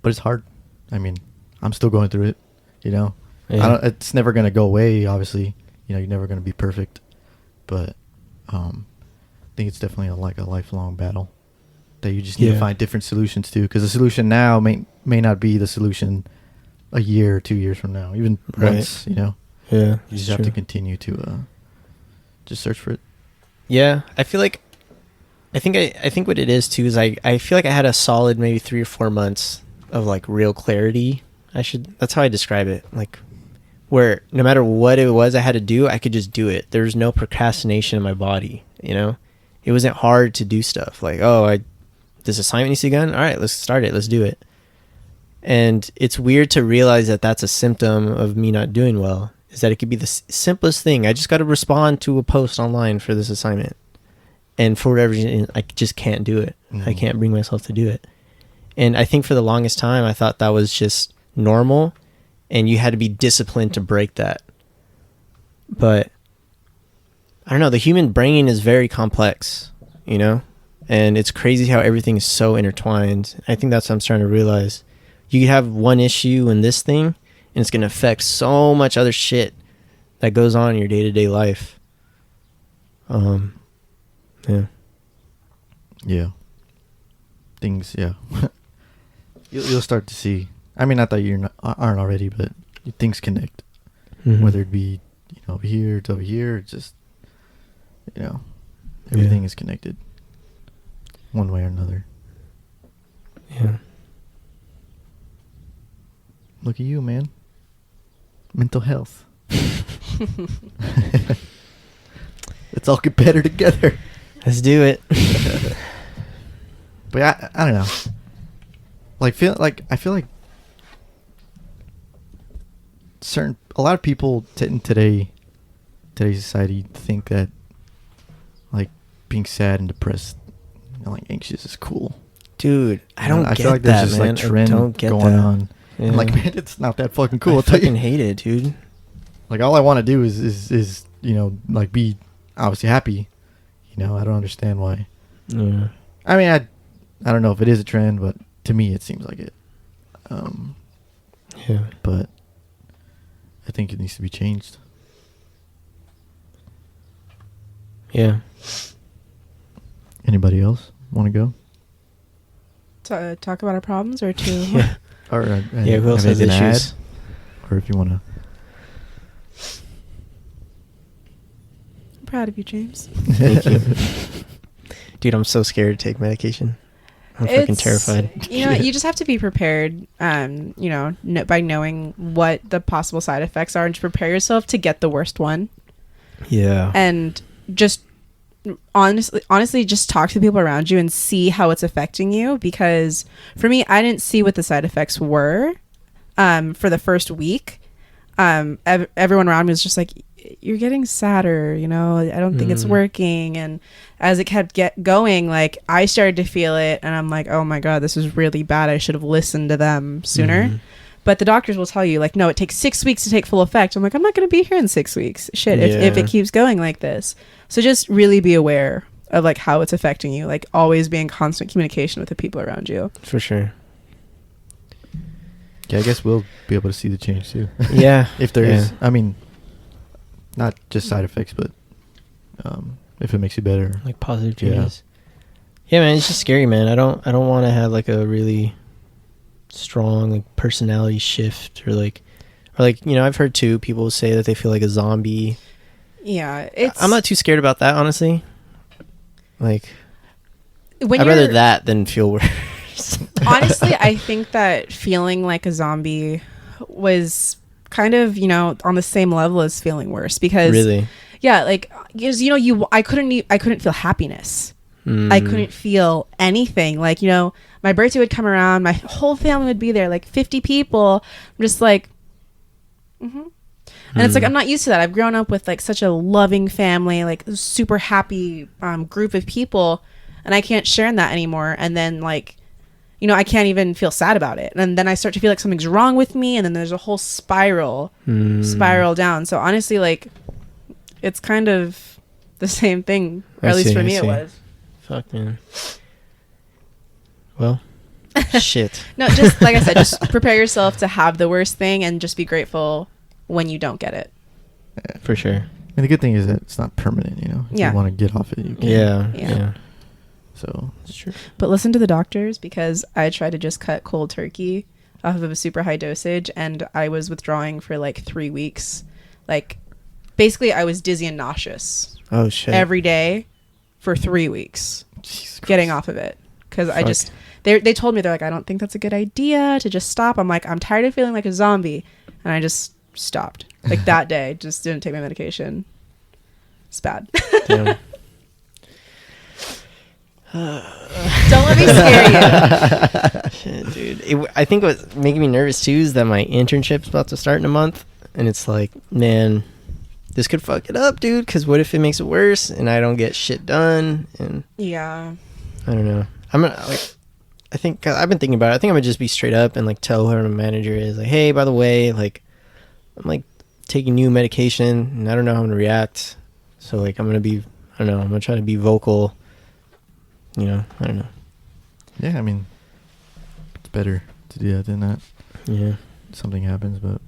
it's hard. I mean, I'm still going through it, you know. Yeah. It's never going to go away, obviously. You know, you're never going to be perfect. But I think it's definitely like a lifelong battle that you just need to find different solutions to. Because the solution now may not be the solution a year or 2 years from now, even months, you know. Yeah. You just have to continue to just search for it. Yeah. I think what it is too is I feel like I had a solid maybe 3 or 4 months of like real clarity. That's how I describe it. Like where no matter what it was I had to do, I could just do it. There was no procrastination in my body, you know. It wasn't hard to do stuff like, this assignment needs to be done. All right, let's start it. Let's do it. And it's weird to realize that that's a symptom of me not doing well, is that it could be the simplest thing. I just got to respond to a post online for this assignment. And for whatever reason, I just can't do it. I can't bring myself to do it. And I think for the longest time, I thought that was just normal, and you had to be disciplined to break that. But I don't know. The human brain is very complex, you know, and it's crazy how everything is so intertwined. I think that's what I'm starting to realize. You could have one issue in this thing, and it's going to affect so much other shit that goes on in your day-to-day life. Yeah. Yeah. Things, yeah. You'll start to see. I mean, not that you aren't already, but things connect. Mm-hmm. Whether it be, you know, over here to over here, it's just, you know, everything is connected. One way or another. Yeah. Look at you, man. Mental health. Let's all get better together. Let's do it. But I don't know. I feel like a lot of people in today's society think that like being sad and depressed, you know, like anxious is cool. Dude, I don't get that, man. I feel like there's just like trend going on. Yeah. I'm like, man, it's not that fucking cool. I I'll tell you. fucking hate it, dude. Like all I want to do is you know, like be obviously happy. You know, I don't understand why. Yeah. I mean, I don't know if it is a trend, but to me it seems like it. Yeah. But I think it needs to be changed. Yeah. Anybody else want to go? To talk about our problems or to... Yeah. Or Who else has an issues? ad? Or if you want to. I'm proud of you, James. Thank you. Dude, I'm so scared to take medication. I'm fucking terrified. You know, you just have to be prepared, you know, by knowing what the possible side effects are, and to prepare yourself to get the worst one. Yeah. And just honestly just talk to the people around you and see how it's affecting you, because for me, I didn't see what the side effects were for the first week. Everyone around me was just like, you're getting sadder, you know, I don't think it's working. And as it kept going, like I started to feel it, and I'm like, oh my god, this is really bad, I should have listened to them sooner. But the doctors will tell you, like, no, it takes 6 weeks to take full effect. I'm like, I'm not going to be here in 6 weeks. Shit, if it keeps going like this. So just really be aware of, like, how it's affecting you. Like, always be in constant communication with the people around you. For sure. Yeah, I guess we'll be able to see the change too. Yeah. If there is, Yeah. I mean, not just side effects, but if it makes you better. Like positive changes. Yeah, man, it's just scary, man. I don't want to have like a really strong like personality shift or like I've heard too people say that they feel like a zombie. Yeah, I'm not too scared about that, honestly. Like, when I'd rather that than feel worse. Honestly, I think that feeling like a zombie was kind of, on the same level as feeling worse because really, yeah, like, because, I couldn't feel happiness. I couldn't feel anything. Like, my birthday would come around, my whole family would be there, like 50 people. I'm just like, and it's like, I'm not used to that. I've grown up with like such a loving family, like super happy group of people, and I can't share in that anymore. And then like, I can't even feel sad about it. And then I start to feel like something's wrong with me. And then there's a whole spiral down. So honestly, like, it's kind of the same thing, or at least for me it was. Fuck, man. Well, shit. No, just like I said, just prepare yourself to have the worst thing and just be grateful when you don't get it. Yeah. For sure. And the good thing is that it's not permanent, If Yeah. you want to get off it, you can. Yeah. So It's true. But listen to the doctors, because I tried to just cut cold turkey off of a super high dosage, and I was withdrawing for like 3 weeks. Like, basically, I was dizzy and nauseous Oh, shit. every day for 3 weeks, Jesus getting Christ. off of it. Because I just, they told me, they're like, I don't think that's a good idea to just stop. I'm like, I'm tired of feeling like a zombie. And I just stopped. Like that day, just didn't take my medication. It's bad. Damn. Don't let me scare you. Shit, dude. I think what's making me nervous too is that my internship's about to start in a month, and it's like, man, this could fuck it up, dude. Because what if it makes it worse and I don't get shit done? And Yeah. I don't know. I'm gonna like. I think I've been thinking about it. I think I'm gonna just be straight up and like tell whoever my manager is, like, hey, by the way, like, I'm like taking new medication and I don't know how I'm gonna react. So like, I'm gonna try to be vocal. I don't know. Yeah, I mean, it's better to do that than not. Yeah. Something happens, but.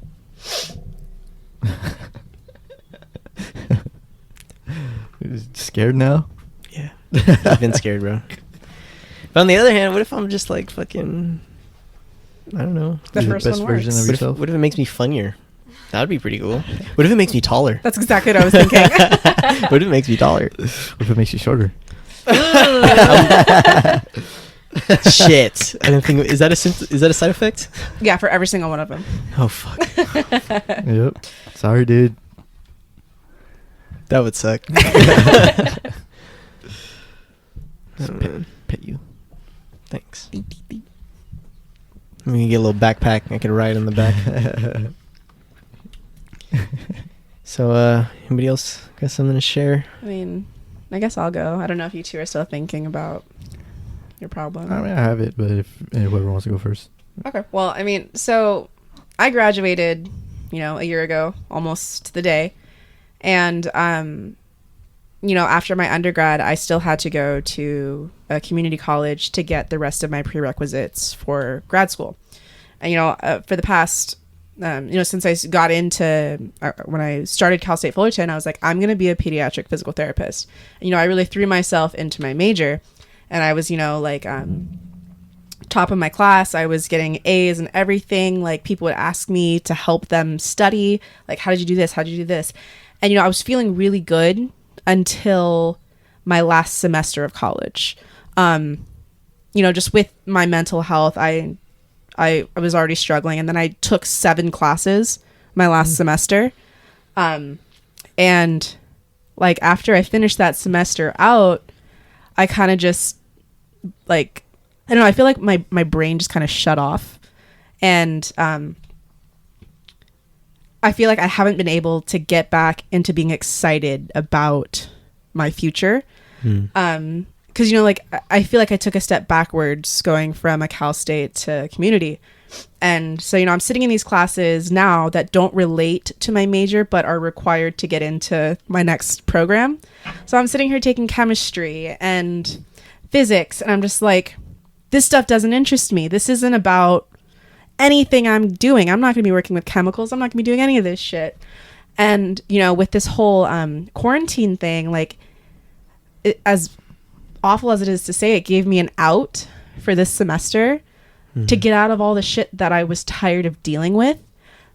Scared now? Yeah. I've been scared, bro. But on the other hand, what if I'm just like fucking, I don't know. The Be first best one version works. of yourself. What if it makes me funnier? That would be pretty cool. What if it makes me taller? That's exactly what I was thinking. What if it makes me taller? What if it makes you shorter? Shit. I didn't think. Is that a side effect? Yeah, for every single one of them. Oh fuck. Yep. Sorry, dude. That would suck. Oh, man. Pet you. Thanks. Let me get a little backpack. I can ride on the back. So, anybody else got something to share? I mean, I guess I'll go. I don't know if you two are still thinking about your problem. I mean, I have it, but if whoever wants to go first. Okay. Well, I mean, so I graduated, a year ago, almost to the day. And, after my undergrad, I still had to go to a community college to get the rest of my prerequisites for grad school. And, for the past, since I got into, when I started Cal State Fullerton, I was like, I'm going to be a pediatric physical therapist. And, I really threw myself into my major, and I was, top of my class. I was getting A's and everything. Like, people would ask me to help them study. Like, how did you do this? How did you do this? And, I was feeling really good until my last semester of college. Just with my mental health, I was already struggling. And then I took 7 classes my last semester. And like, after I finished that semester out, I kind of just like, I don't know, I feel like my brain just kind of shut off. And, I feel like I haven't been able to get back into being excited about my future. Because, I feel like I took a step backwards going from a Cal State to community. And so, I'm sitting in these classes now that don't relate to my major, but are required to get into my next program. So I'm sitting here taking chemistry and physics, and I'm just like, this stuff doesn't interest me. This isn't about anything I'm doing. I'm not going to be working with chemicals. I'm not going to be doing any of this shit. And, you know, with this whole quarantine thing, like, as awful as it is to say, it gave me an out for this semester to get out of all the shit that I was tired of dealing with.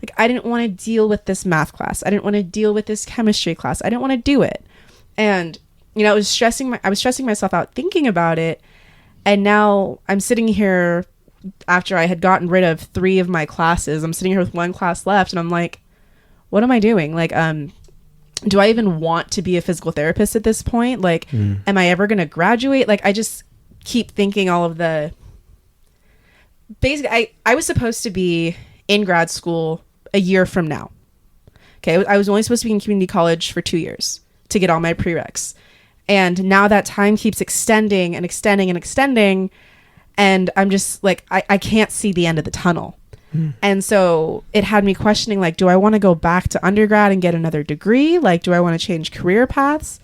Like, I didn't want to deal with this math class. I didn't want to deal with this chemistry class. I didn't want to do it. And, you know, I was stressing myself out thinking about it. And now I'm sitting here after I had gotten rid of 3 of my classes. I'm sitting here with 1 class left, and I'm like, what am I doing? Like, do I even want to be a physical therapist at this point? Like, am I ever going to graduate? Like, I just keep thinking all of the... Basically, I was supposed to be in grad school a year from now. Okay, I was only supposed to be in community college for 2 years to get all my prereqs. And now that time keeps extending and extending and extending. And I'm just like, I can't see the end of the tunnel. And so it had me questioning, like, do I want to go back to undergrad and get another degree? Like, do I want to change career paths?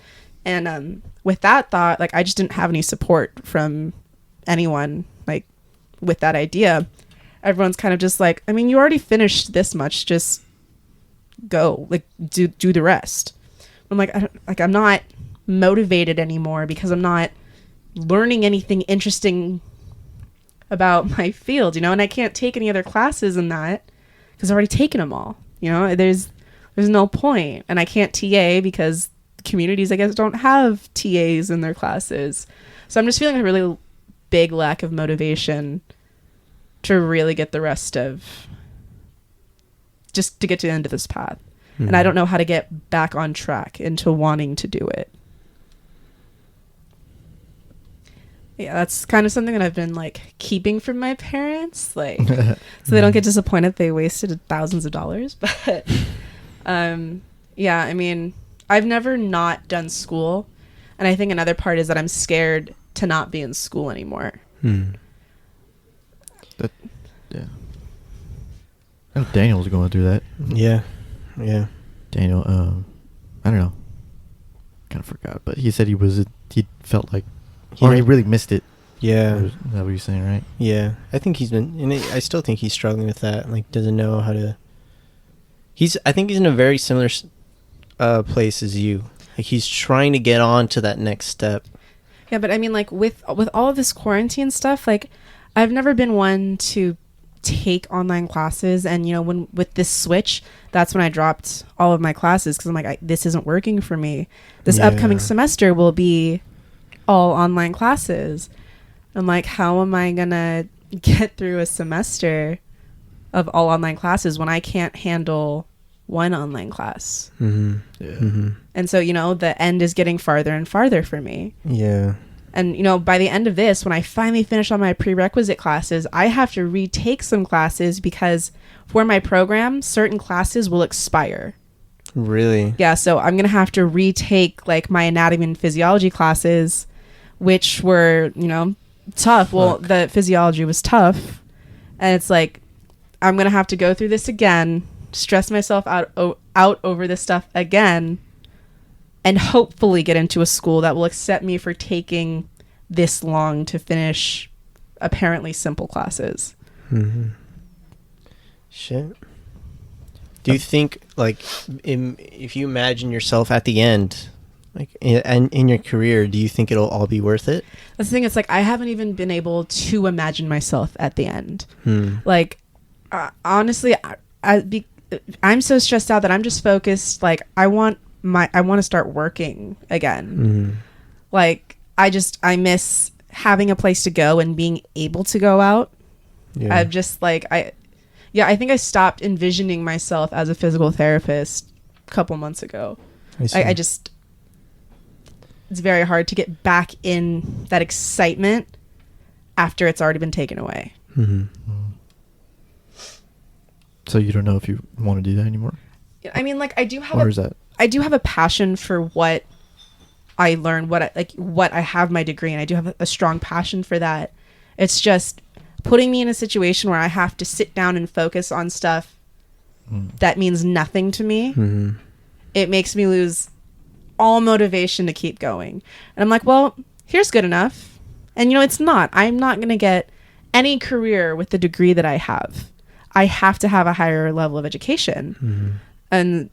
And with that thought, like, I just didn't have any support from anyone, like, with that idea. Everyone's kind of just like, I mean, you already finished this much, just go, like, do the rest. I'm like, I'm not motivated anymore because I'm not learning anything interesting about my field, you know, and I can't take any other classes in that because I've already taken them all. You know, there's no point. And I can't TA because communities, I guess, don't have TAs in their classes. So I'm just feeling a really big lack of motivation to really get the rest of, just to get to the end of this path. And I don't know how to get back on track into wanting to do it. Yeah, that's kind of something that I've been, like, keeping from my parents, like, so they don't get disappointed they wasted thousands of dollars. But, yeah, I mean, I've never not done school. And I think another part is that I'm scared to not be in school anymore. Yeah. I know Daniel's going through that. Yeah. Daniel, I don't know. Kind of forgot, but he said he felt like he really missed it. Yeah. Is that what you're saying, right? Yeah. I think he's been, and I still think he's struggling with that. Like, doesn't know how to. I think he's in a very similar place as you. Like, he's trying to get on to that next step. Yeah, but I mean, like, with all of this quarantine stuff, like, I've never been one to take online classes. And, you know, with this switch, that's when I dropped all of my classes because I'm like, this isn't working for me. This upcoming semester will be all online classes. I'm like, how am I gonna get through a semester of all online classes when I can't handle one online class? And so, you know, the end is getting farther and farther for me. And, you know, by the end of this, when I finally finish all my prerequisite classes, I have to retake some classes because for my program, certain classes will expire. Really? Yeah, so I'm going to have to retake, like, my anatomy and physiology classes, which were, you know, tough. Well, the physiology was tough. And it's like, I'm going to have to go through this again, stress myself out over this stuff again, and hopefully get into a school that will accept me for taking this long to finish apparently simple classes. Shit. Do you think, like, if you imagine yourself at the end, like, in your career, do you think it'll all be worth it? That's the thing. It's like, I haven't even been able to imagine myself at the end. Like, honestly, I'm so stressed out that I'm just focused. Like, I want to start working again. Like, I miss having a place to go and being able to go out. I've just, like, I think I stopped envisioning myself as a physical therapist a couple months ago. I just, it's very hard to get back in that excitement after it's already been taken away. So you don't know if you want to do that anymore? I mean, like, I do have a passion for what I learned, what I have my degree in. I do have a strong passion for that. It's just putting me in a situation where I have to sit down and focus on stuff that means nothing to me. It makes me lose all motivation to keep going. And I'm like, well, here's good enough. And, you know, it's not. I'm not going to get any career with the degree that I have. I have to have a higher level of education. Mm-hmm. And,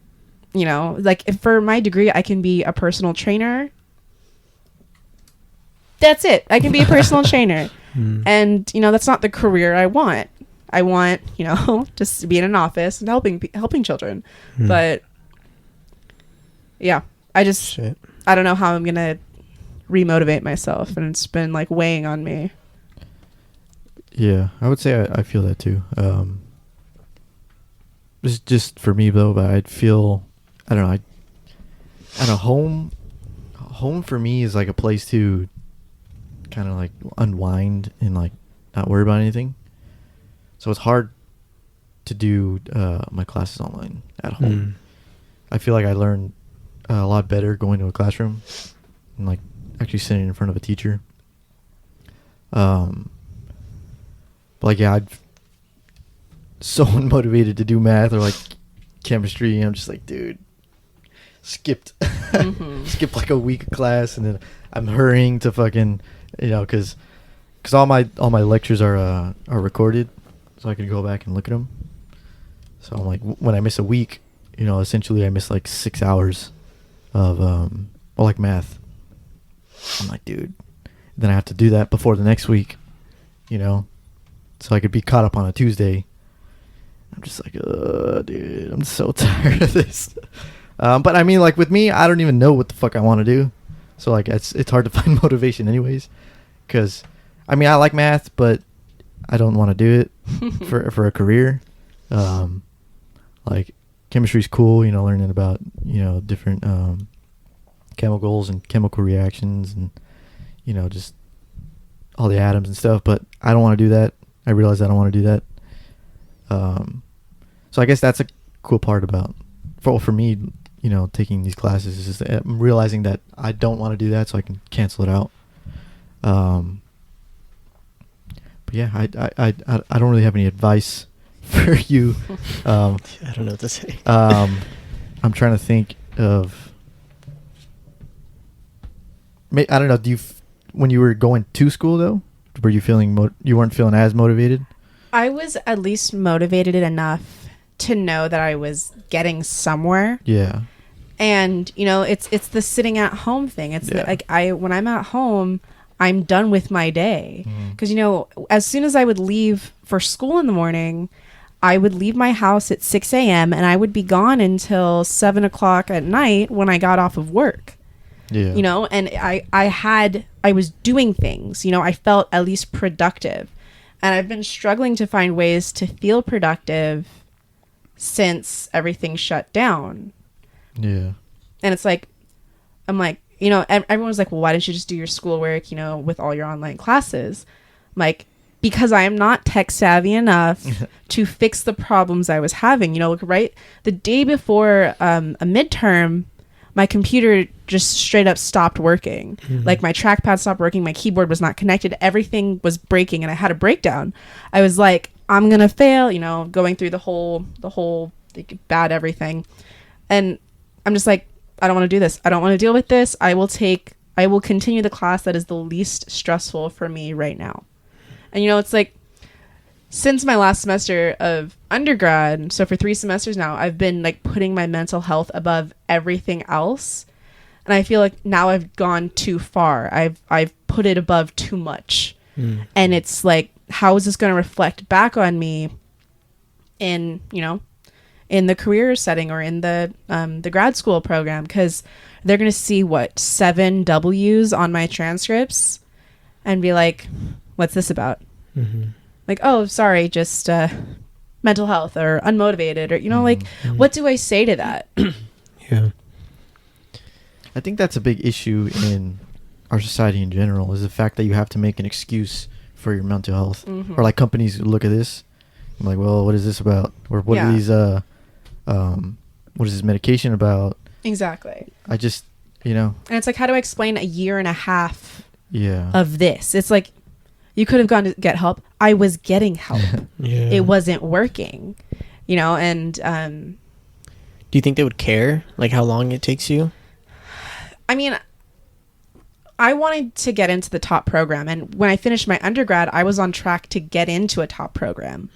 you know, like if for my degree, I can be a personal trainer. That's it. I can be a personal trainer. Mm. And, you know, that's not the career I want. I want, you know, just to be in an office and helping children. Mm. But yeah, I don't know how I'm going to remotivate myself, and it's been like weighing on me. Yeah, I would say I feel that too. It's just for me though, but I'd feel, I don't know, at a home for me is like a place to kind of like unwind and like not worry about anything. So it's hard to do my classes online at home. Mm. I feel like I learn a lot better going to a classroom and like actually sitting in front of a teacher. But like, yeah, I'm so unmotivated to do math or like chemistry. I'm just like, dude, skipped like a week of class, and then I'm hurrying to fucking, you know, because all my lectures are recorded, so I can go back and look at them. So I'm like, when I miss a week, you know, essentially I miss like 6 hours of like math. I'm like, dude, then I have to do that before the next week, you know, so I could be caught up on a Tuesday. I'm just like, dude, I'm so tired of this. But I mean, like with me, I don't even know what the fuck I want to do. So like, it's hard to find motivation anyways. Cause I mean, I like math, but I don't want to do it for a career. Like chemistry's cool, you know, learning about, you know, different, chemicals and chemical reactions and, you know, just all the atoms and stuff, but I don't want to do that. I realize I don't want to do that. So I guess that's a cool part about, for me, you know, taking these classes is just I'm realizing that I don't want to do that, so I can cancel it out. But yeah, I don't really have any advice for you. I don't know what to say. I'm trying to think of, I don't know. When you were going to school though, were you feeling you weren't feeling as motivated? I was at least motivated enough to know that I was getting somewhere. Yeah. And you know, it's the sitting at home thing. It's like when I'm at home, I'm done with my day. Because you know, as soon as I would leave for school in the morning, I would leave my house at 6 a.m. and I would be gone until 7 o'clock at night when I got off of work. Yeah. You know, and I was doing things, you know, I felt at least productive. And I've been struggling to find ways to feel productive since everything shut down. Yeah. And it's like, I'm like, you know, everyone's like, well, why didn't you just do your schoolwork, you know, with all your online classes? I'm like, because I am not tech savvy enough to fix the problems I was having. You know, like right the day before a midterm, my computer just straight up stopped working. Like my trackpad stopped working. My keyboard was not connected. Everything was breaking and I had a breakdown. I was like, I'm going to fail, you know, going through the whole like, bad everything. And I'm just like, I don't want to do this. I don't want to deal with this. I will continue the class that is the least stressful for me right now. And, you know, it's like, since my last semester of undergrad, so for 3 semesters now, I've been like putting my mental health above everything else. And I feel like now I've gone too far. I've put it above too much. And it's like, how is this going to reflect back on me in, you know, in the career setting or in the grad school program? Because they're going to see 7 W's on my transcripts and be like, what's this about? Like, oh, sorry, just mental health or unmotivated or, you know, like, what do I say to that? Yeah. I think that's a big issue in our society in general, is the fact that you have to make an excuse for your mental health. Or like companies look at this, I'm like, well, what is this about? Or what are these, what is this medication about? Exactly. I just, you know. And it's like, how do I explain a year and a half Yeah. of this? It's like, you could have gone to get help. I was getting help. Yeah. It wasn't working, you know, and do you think they would care, like how long it takes you? I mean, I wanted to get into the top program, and when I finished my undergrad, I was on track to get into a top program.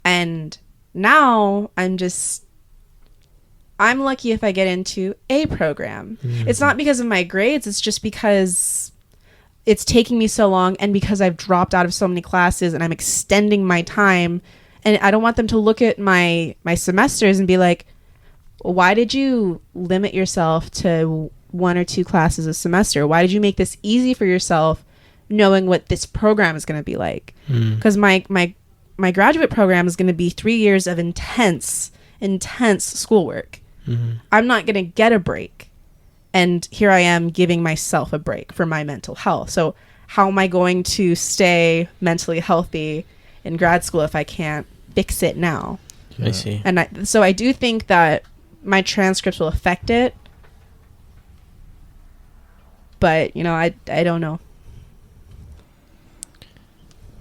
And now I'm lucky if I get into a program. It's not because of my grades, it's just because it's taking me so long, and because I've dropped out of so many classes and I'm extending my time, and I don't want them to look at my semesters and be like, why did you limit yourself to 1 or 2 classes a semester? Why did you make this easy for yourself, knowing what this program is going to be like? Because my graduate program is going to be 3 years of intense schoolwork. I'm not going to get a break. And here I am giving myself a break for my mental health. So how am I going to stay mentally healthy in grad school if I can't fix it now? I see. And so I do think that my transcripts will affect it. But, I don't know.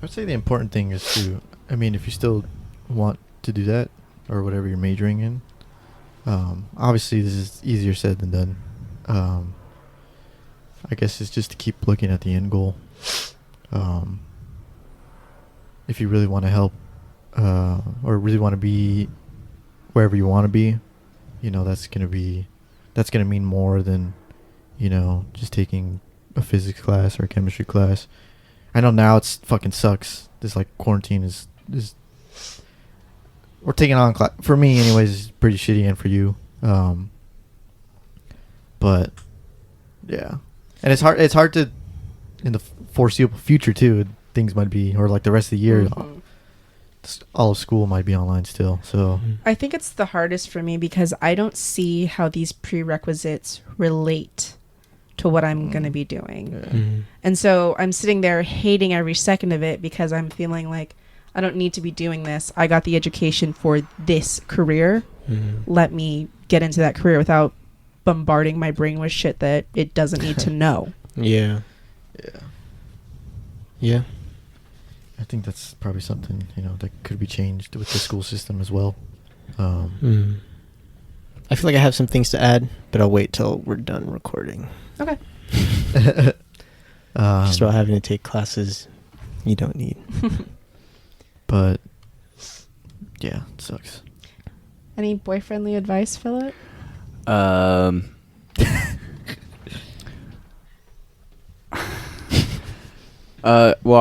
I'd say the important thing is if you still want to do that or whatever you're majoring in, obviously this is easier said than done. I guess it's just to keep looking at the end goal. If you really want to help, or really want to be wherever you want to be, that's going to mean more than, just taking a physics class or a chemistry class. I know now it's fucking sucks. This quarantine is we're taking on class for me anyways. It's pretty shitty, and for you, but yeah, and it's hard to in the foreseeable future too. Things might be, or the rest of the year, all of school might be online still. So I think it's the hardest for me because I don't see how these prerequisites relate to what I'm going to be doing. And so I'm sitting there hating every second of it because I'm feeling like I don't need to be doing this. I got the education for this career. Let me get into that career without bombarding my brain with shit that it doesn't need to know. Yeah. I think that's probably something, that could be changed with the school system as well. I feel like I have some things to add, but I'll wait till we're done recording. Okay. Just about having to take classes you don't need. But yeah, it sucks. Any boyfriendly advice, Philip? Well,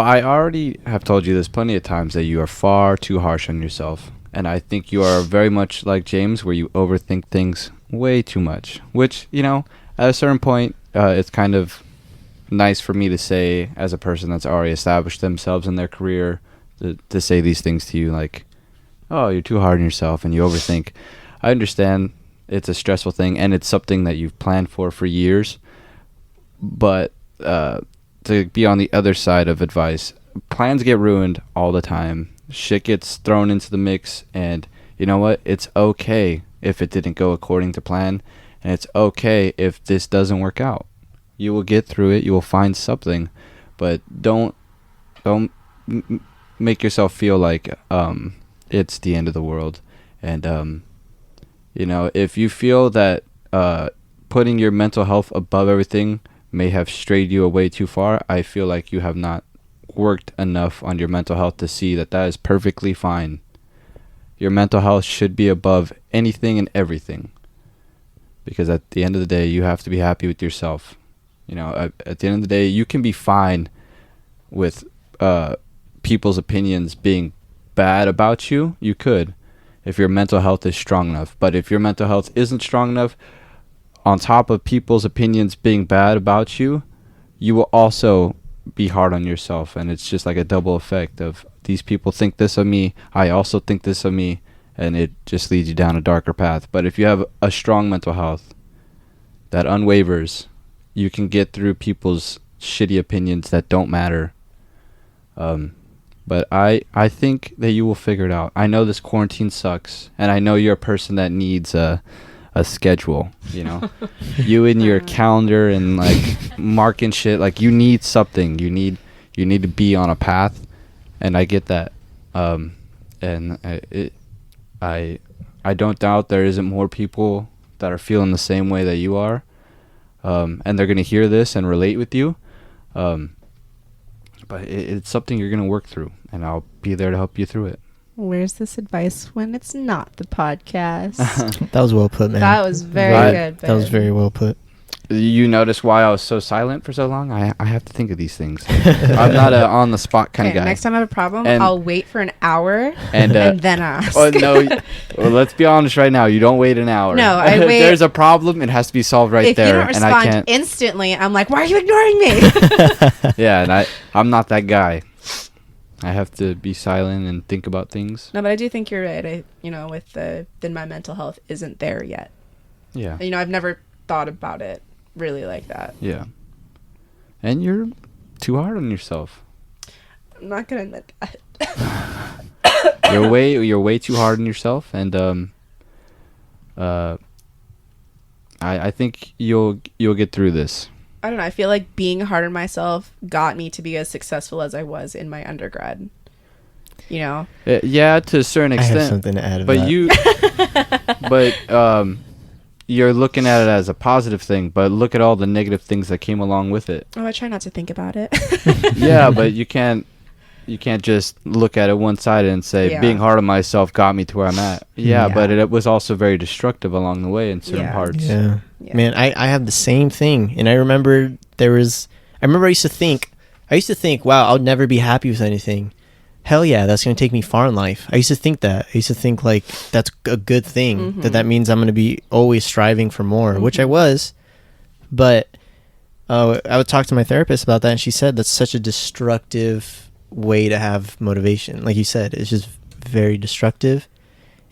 I already have told you this plenty of times that you are far too harsh on yourself. And I think you are very much like James, where you overthink things way too much. Which, at a certain point, it's kind of nice for me to say, as a person that's already established themselves in their career, to say these things to you, like, oh, you're too hard on yourself and you overthink. I understand it's a stressful thing, and it's something that you've planned for years. But to be on the other side of advice, plans get ruined all the time. Shit gets thrown into the mix, and you know what? It's okay if it didn't go according to plan, and it's okay if this doesn't work out. You will get through it. You will find something, but don't make yourself feel like it's the end of the world. And if you feel that putting your mental health above everything may have strayed you away too far, I feel like you have not worked enough on your mental health to see that is perfectly fine. Your mental health should be above anything and everything, because at the end of the day, you have to be happy with yourself. At the end of the day, you can be fine with people's opinions being bad about you. You could, if your mental health is strong enough. But if your mental health isn't strong enough, on top of people's opinions being bad about you, you will also be hard on yourself. And it's just like a double effect of, these people think this of me, I also think this of me, and it just leads you down a darker path. But if you have a strong mental health that unwavers, you can get through people's shitty opinions that don't matter. But I think that you will figure it out. I know this quarantine sucks, and I know you're a person that needs a schedule, you in your calendar and marking shit, you need something, you need to be on a path, and I get that. And I don't doubt there isn't more people that are feeling the same way that you are, and they're going to hear this and relate with you. But it's something you're going to work through, and I'll be there to help you through it. Where's this advice when it's not the podcast? That was well put, man. That was very Right. good. That was babe. very well put. You notice why I was so silent for so long? I have to think of these things. I'm not a on the spot kind of Okay, guy. next time I have a problem, And- I'll wait for an hour And, and then ask. Oh no! Well, let's be honest right now. You don't wait an hour. No, I If wait- there's a problem, it has to be solved right if there, you don't and I respond can't. instantly, I'm like, why are you ignoring me? Yeah, and I'm not that guy. I have to be silent and think about things. No, but I do think you're right. With then my mental health isn't there yet. Yeah, I've never thought about it really like that. yeah. And you're too hard on yourself. I'm not gonna admit that. You're way too hard on yourself, and I think you'll get through this. I don't know. I feel like being hard on myself got me to be as successful as I was in my undergrad. Yeah, to a certain I extent. have something to add. But that. You're looking at it as a positive thing, but look at all the negative things that came along with it. Oh, I try not to think about it. Yeah, but you can't just look at it one sided and say Yeah. being hard on myself got me to where I'm at. Yeah, Yeah. but it was also very destructive along the way in certain Yeah. parts. Yeah. Yeah. Man, I have the same thing. And I remember I used to think, wow, I'll never be happy with anything. Hell yeah, that's going to take me far in life. I used to think that. I used to think like that's a good thing, Mhm. that means I'm going to be always striving for more, which I Mhm. was. But I would talk to my therapist about that, and she said that's such a destructive way to have motivation. Like you said, it's just very destructive.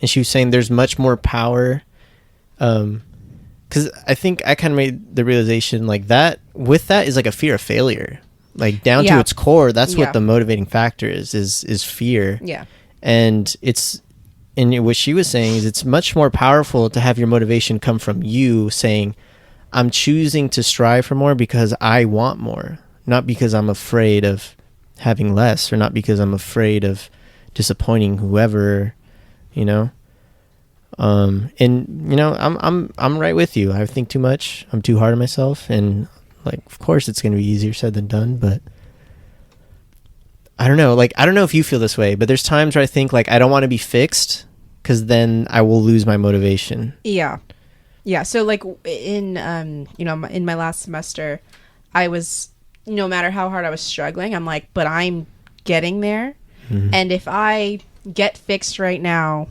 And she was saying there's much more power. Because I think I kind of made the realization like that with that is like a fear of failure, like down to Yeah. its core. That's Yeah. what the motivating factor is fear. Yeah. And what she was saying is it's much more powerful to have your motivation come from you saying, I'm choosing to strive for more because I want more, not because I'm afraid of having less, or not because I'm afraid of disappointing whoever, I'm right with you. I think too much. I'm too hard on myself, and like, of course, it's going to be easier said than done. But I don't know. Like, I don't know if you feel this way, but there's times where I think like I don't want to be fixed because then I will lose my motivation. Yeah. Yeah. So like in in my last semester, I was, no matter how hard I was struggling, I'm like, but I'm getting there. Mhm. And if I get fixed right now,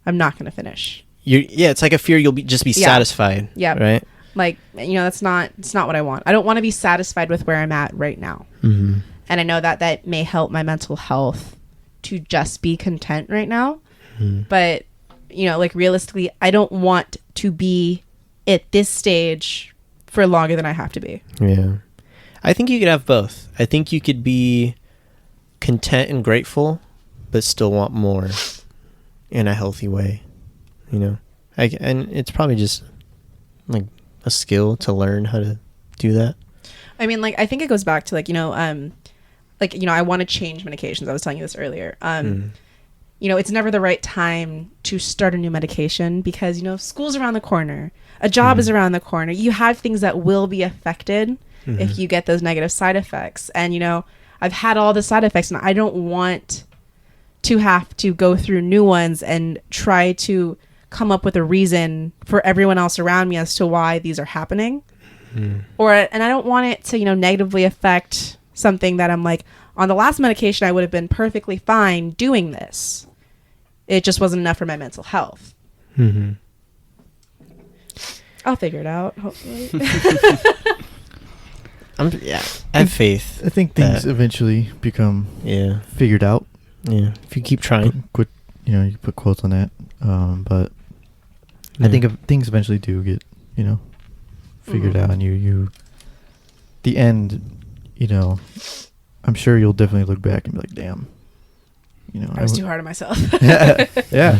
I'm not going to finish. It's like a fear you'll just be Yeah. satisfied. Yeah. Right. Like, it's not what I want. I don't want to be satisfied with where I'm at right now. Mm-hmm. And I know that may help my mental health to just be content right now. Mm-hmm. But, like realistically, I don't want to be at this stage for longer than I have to be. Yeah. I think you could have both. I think you could be content and grateful, but still want more in a healthy way. And it's probably just like a skill to learn how to do that. I mean, like, I think it goes back to I want to change medications. I was telling you this earlier. It's never the right time to start a new medication because, school's around the corner. A job is around the corner. You have things that will be affected if you get those negative side effects. And, I've had all the side effects and I don't want to have to go through new ones and try to come up with a reason for everyone else around me as to why these are happening. And I don't want it to, negatively affect something that I'm like, on the last medication, I would have been perfectly fine doing this. It just wasn't enough for my mental health. Mm-hmm. I'll figure it out, hopefully. I have faith. I think things eventually become figured out. Yeah. If you keep trying. You put quotes on that. But I think things eventually do get, figured out, and you the end, I'm sure you'll definitely look back and be like, damn, I was too hard on myself. Yeah.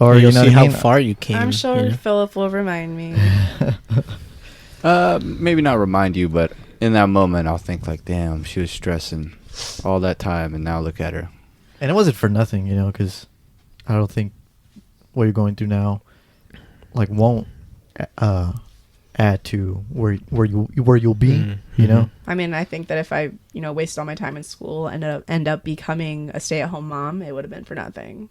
Or you'll see how far you came. I'm sure Philip will remind me. Maybe not remind you, but in that moment, I'll think like, damn, she was stressing all that time, and now look at her. And it wasn't for nothing, because I don't think what you're going through now, like, won't add to where you'll be. Mm-hmm. You know. I mean, I think that if I, waste all my time in school and end up becoming a stay-at-home mom, it would have been for nothing.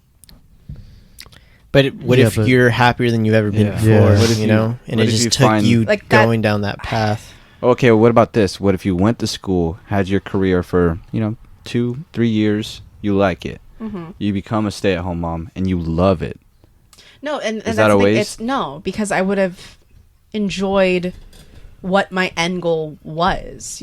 But what if you're happier than you've ever been before? Yeah. What if and it just took you like going down that path? Okay, well, what about this? What if you went to school, had your career for 2-3 years, you like it, you become a stay-at-home mom, and you love it? No, and is that's that a the thing. waste? No, because I would have enjoyed what my end goal was.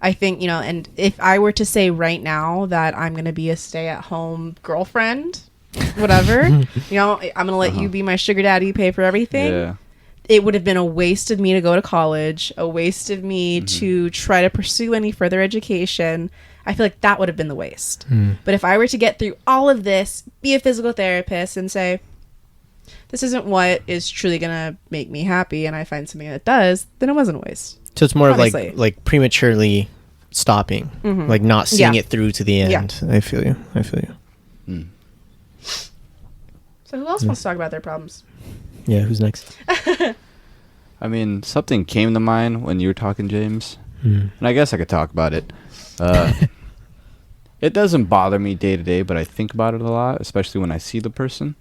I think and if I were to say right now that I'm going to be a stay-at-home girlfriend, whatever, I'm going to let you be my sugar daddy, pay for everything. Yeah. It would have been a waste of me to go to college, a waste of me to try to pursue any further education. I feel like that would have been the waste. But if I were to get through all of this, be a physical therapist, and say, this isn't what is truly going to make me happy, and I find something that does, then it wasn't a waste. So it's more Honestly. of like prematurely stopping, like not seeing it through to the end. Yeah. I feel you. So who else wants to talk about their problems? Yeah, who's next? I mean, something came to mind when you were talking, James, and I guess I could talk about it. It doesn't bother me day to day, but I think about it a lot, especially when I see the person.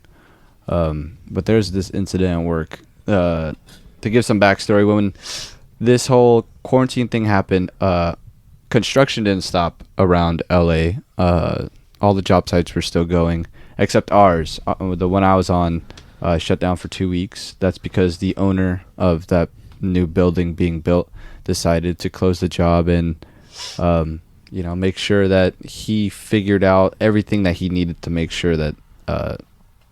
But there's this incident at work. To give some backstory, when this whole quarantine thing happened, construction didn't stop around LA. All the job sites were still going, except ours. The one I was on shut down for 2 weeks. That's because the owner of that new building being built decided to close the job and make sure that he figured out everything that he needed to make sure that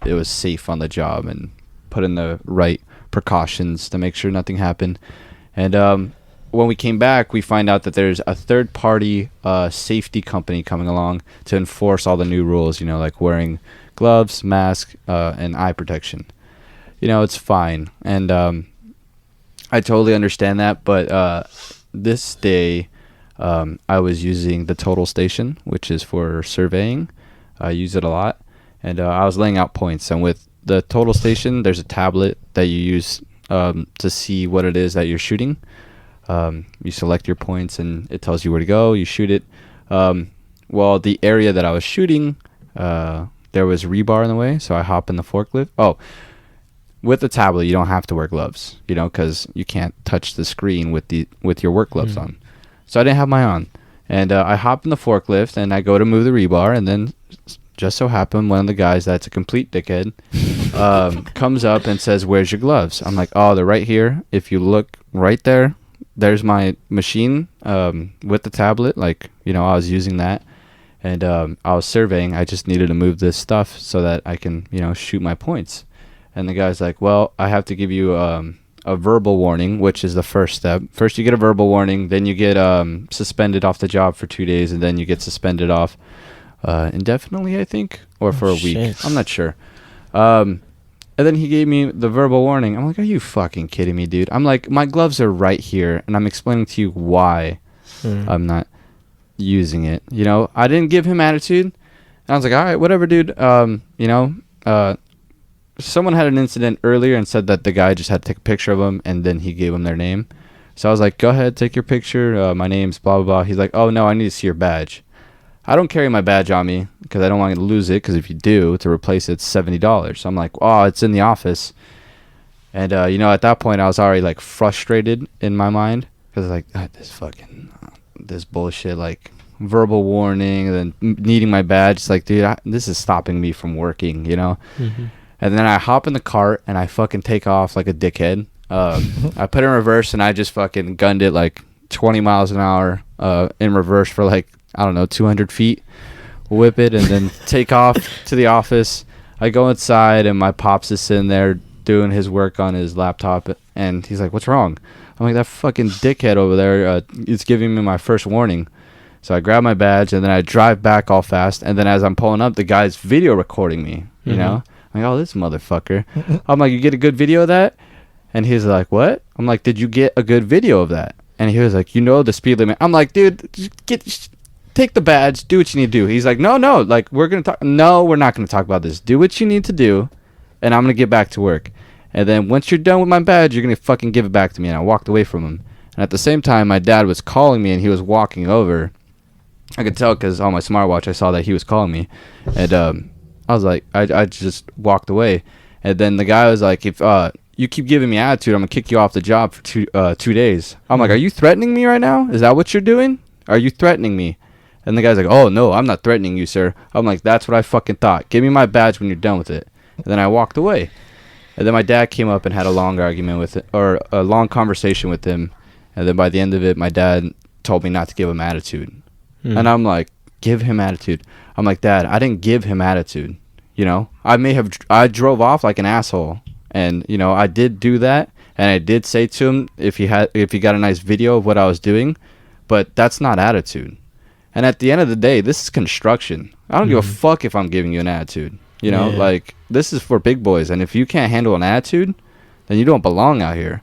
it was safe on the job and put in the right precautions to make sure nothing happened. And when we came back, we find out that there's a third-party safety company coming along to enforce all the new rules, like wearing gloves, mask, and eye protection. It's fine. And I totally understand that. But this day, I was using the Total Station, which is for surveying. I use it a lot. And I was laying out points. And with the Total Station, there's a tablet that you use to see what it is that you're shooting. You select your points, and it tells you where to go. You shoot it. Well, the area that I was shooting, there was rebar in the way, so I hop in the forklift. Oh, with the tablet, you don't have to wear gloves, because you can't touch the screen with your work gloves on. So I didn't have mine on. And I hop in the forklift, and I go to move the rebar, and then just so happened one of the guys that's a complete dickhead comes up and says, "Where's your gloves?" I'm like, "Oh, they're right here. If you look right there, there's my machine with the tablet. I was using that, and I was surveying. I just needed to move this stuff so that I can, shoot my points." And the guy's like, "Well, I have to give you a verbal warning, which is the first step. First, you get a verbal warning, then you get suspended off the job for 2 days, and then you get suspended off indefinitely, I think, or for a week. I'm not sure." And then he gave me the verbal warning. I'm like, "Are you fucking kidding me, dude?" I'm like, "My gloves are right here, and I'm explaining to you why I'm not using it." I didn't give him attitude. And I was like, "All right, whatever, dude." Someone had an incident earlier and said that the guy just had to take a picture of him, and then he gave him their name. So I was like, "Go ahead, take your picture. My name's blah, blah, blah." He's like, "Oh, no, I need to see your badge." I don't carry my badge on me because I don't want you to lose it, because if you do, to replace it, it's $70. So I'm like, "Oh, it's in the office." And, at that point, I was already, frustrated in my mind because, this bullshit, verbal warning and then needing my badge. It's like, dude, this is stopping me from working, And then I hop in the cart and I fucking take off like a dickhead. I put it in reverse and I just fucking gunned it 20 miles an hour in reverse for 200 feet. Whip it and then take off to the office. I go inside and my pops is sitting there doing his work on his laptop, and he's like, "What's wrong?" I'm like, "That fucking dickhead over there is giving me my first warning." So I grab my badge and then I drive back all fast, and then as I'm pulling up, the guy's video recording me, you know? I'm like, "Oh, this motherfucker." I'm like, "You get a good video of that?" And he's like, "What?" I'm like, "Did you get a good video of that?" And he was like, "The speed limit." I'm like, "Dude, take the badge, do what you need to do." He's like, no, we're going to talk. No, we're not going to talk about this. Do what you need to do, and I'm going to get back to work. And then once you're done with my badge, you're going to fucking give it back to me. And I walked away from him. And at the same time, my dad was calling me and he was walking over. I could tell because on my smartwatch, I saw that he was calling me. And I was like, I just walked away. And then the guy was like, if you keep giving me attitude, I'm going to kick you off the job for 2 days. I'm like, are you threatening me right now? Is that what you're doing? Are you threatening me? And the guy's like, oh, no, I'm not threatening you, sir. I'm like, that's what I fucking thought. Give me my badge when you're done with it. And then I walked away. And then my dad came up and had a long argument with it, or a long conversation with him. And then by the end of it, my dad told me not to give him attitude. And I'm like, give him attitude. I'm like, Dad, I didn't give him attitude. You know, I drove off like an asshole. And, you know, I did do that. And I did say to him if he got a nice video of what I was doing. But that's not attitude. And at the end of the day, this is construction. I don't give a fuck if I'm giving you an attitude. You know, like, this is for big boys. And if you can't handle an attitude, then you don't belong out here.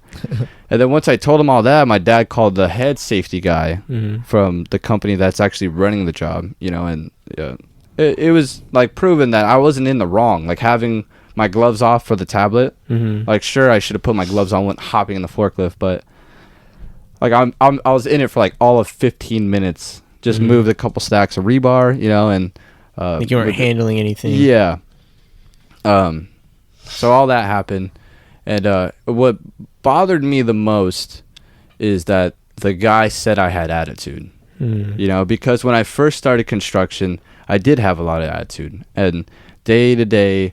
And then once I told him all that, my dad called the head safety guy from the company that's actually running the job, you know, and it was, like, proven that I wasn't in the wrong. Like, having my gloves off for the tablet, like, sure, I should have put my gloves on when hopping in the forklift, but, like, I was in it for, like, all of 15 minutes. Just moved a couple stacks of rebar, you know, and... like you weren't handling anything. Yeah. So all that happened. And what bothered me the most is that the guy said I had attitude. You know, because when I first started construction, I did have a lot of attitude. And day to day,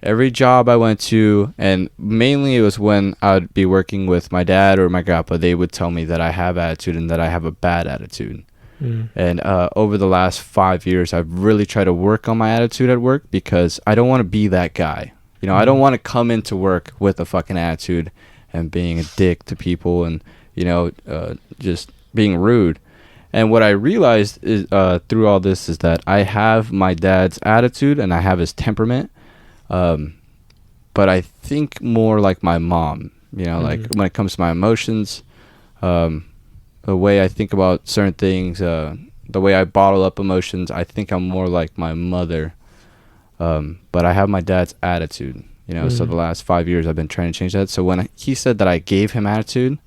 every job I went to, and mainly it was when I would be working with my dad or my grandpa, they would tell me that I have attitude and that I have a bad attitude. And over the last 5 years, I've really tried to work on my attitude at work because I don't want to be that guy. You know, I don't want to come into work with a fucking attitude and being a dick to people and, you know, just being rude. And what I realized is through all this is that I have my dad's attitude and I have his temperament. But I think more like my mom, you know, like when it comes to my emotions, the way I think about certain things, the way I bottle up emotions, I think I'm more like my mother. But I have my dad's attitude, you know, so the last 5 years I've been trying to change that. So when he said that I gave him attitude,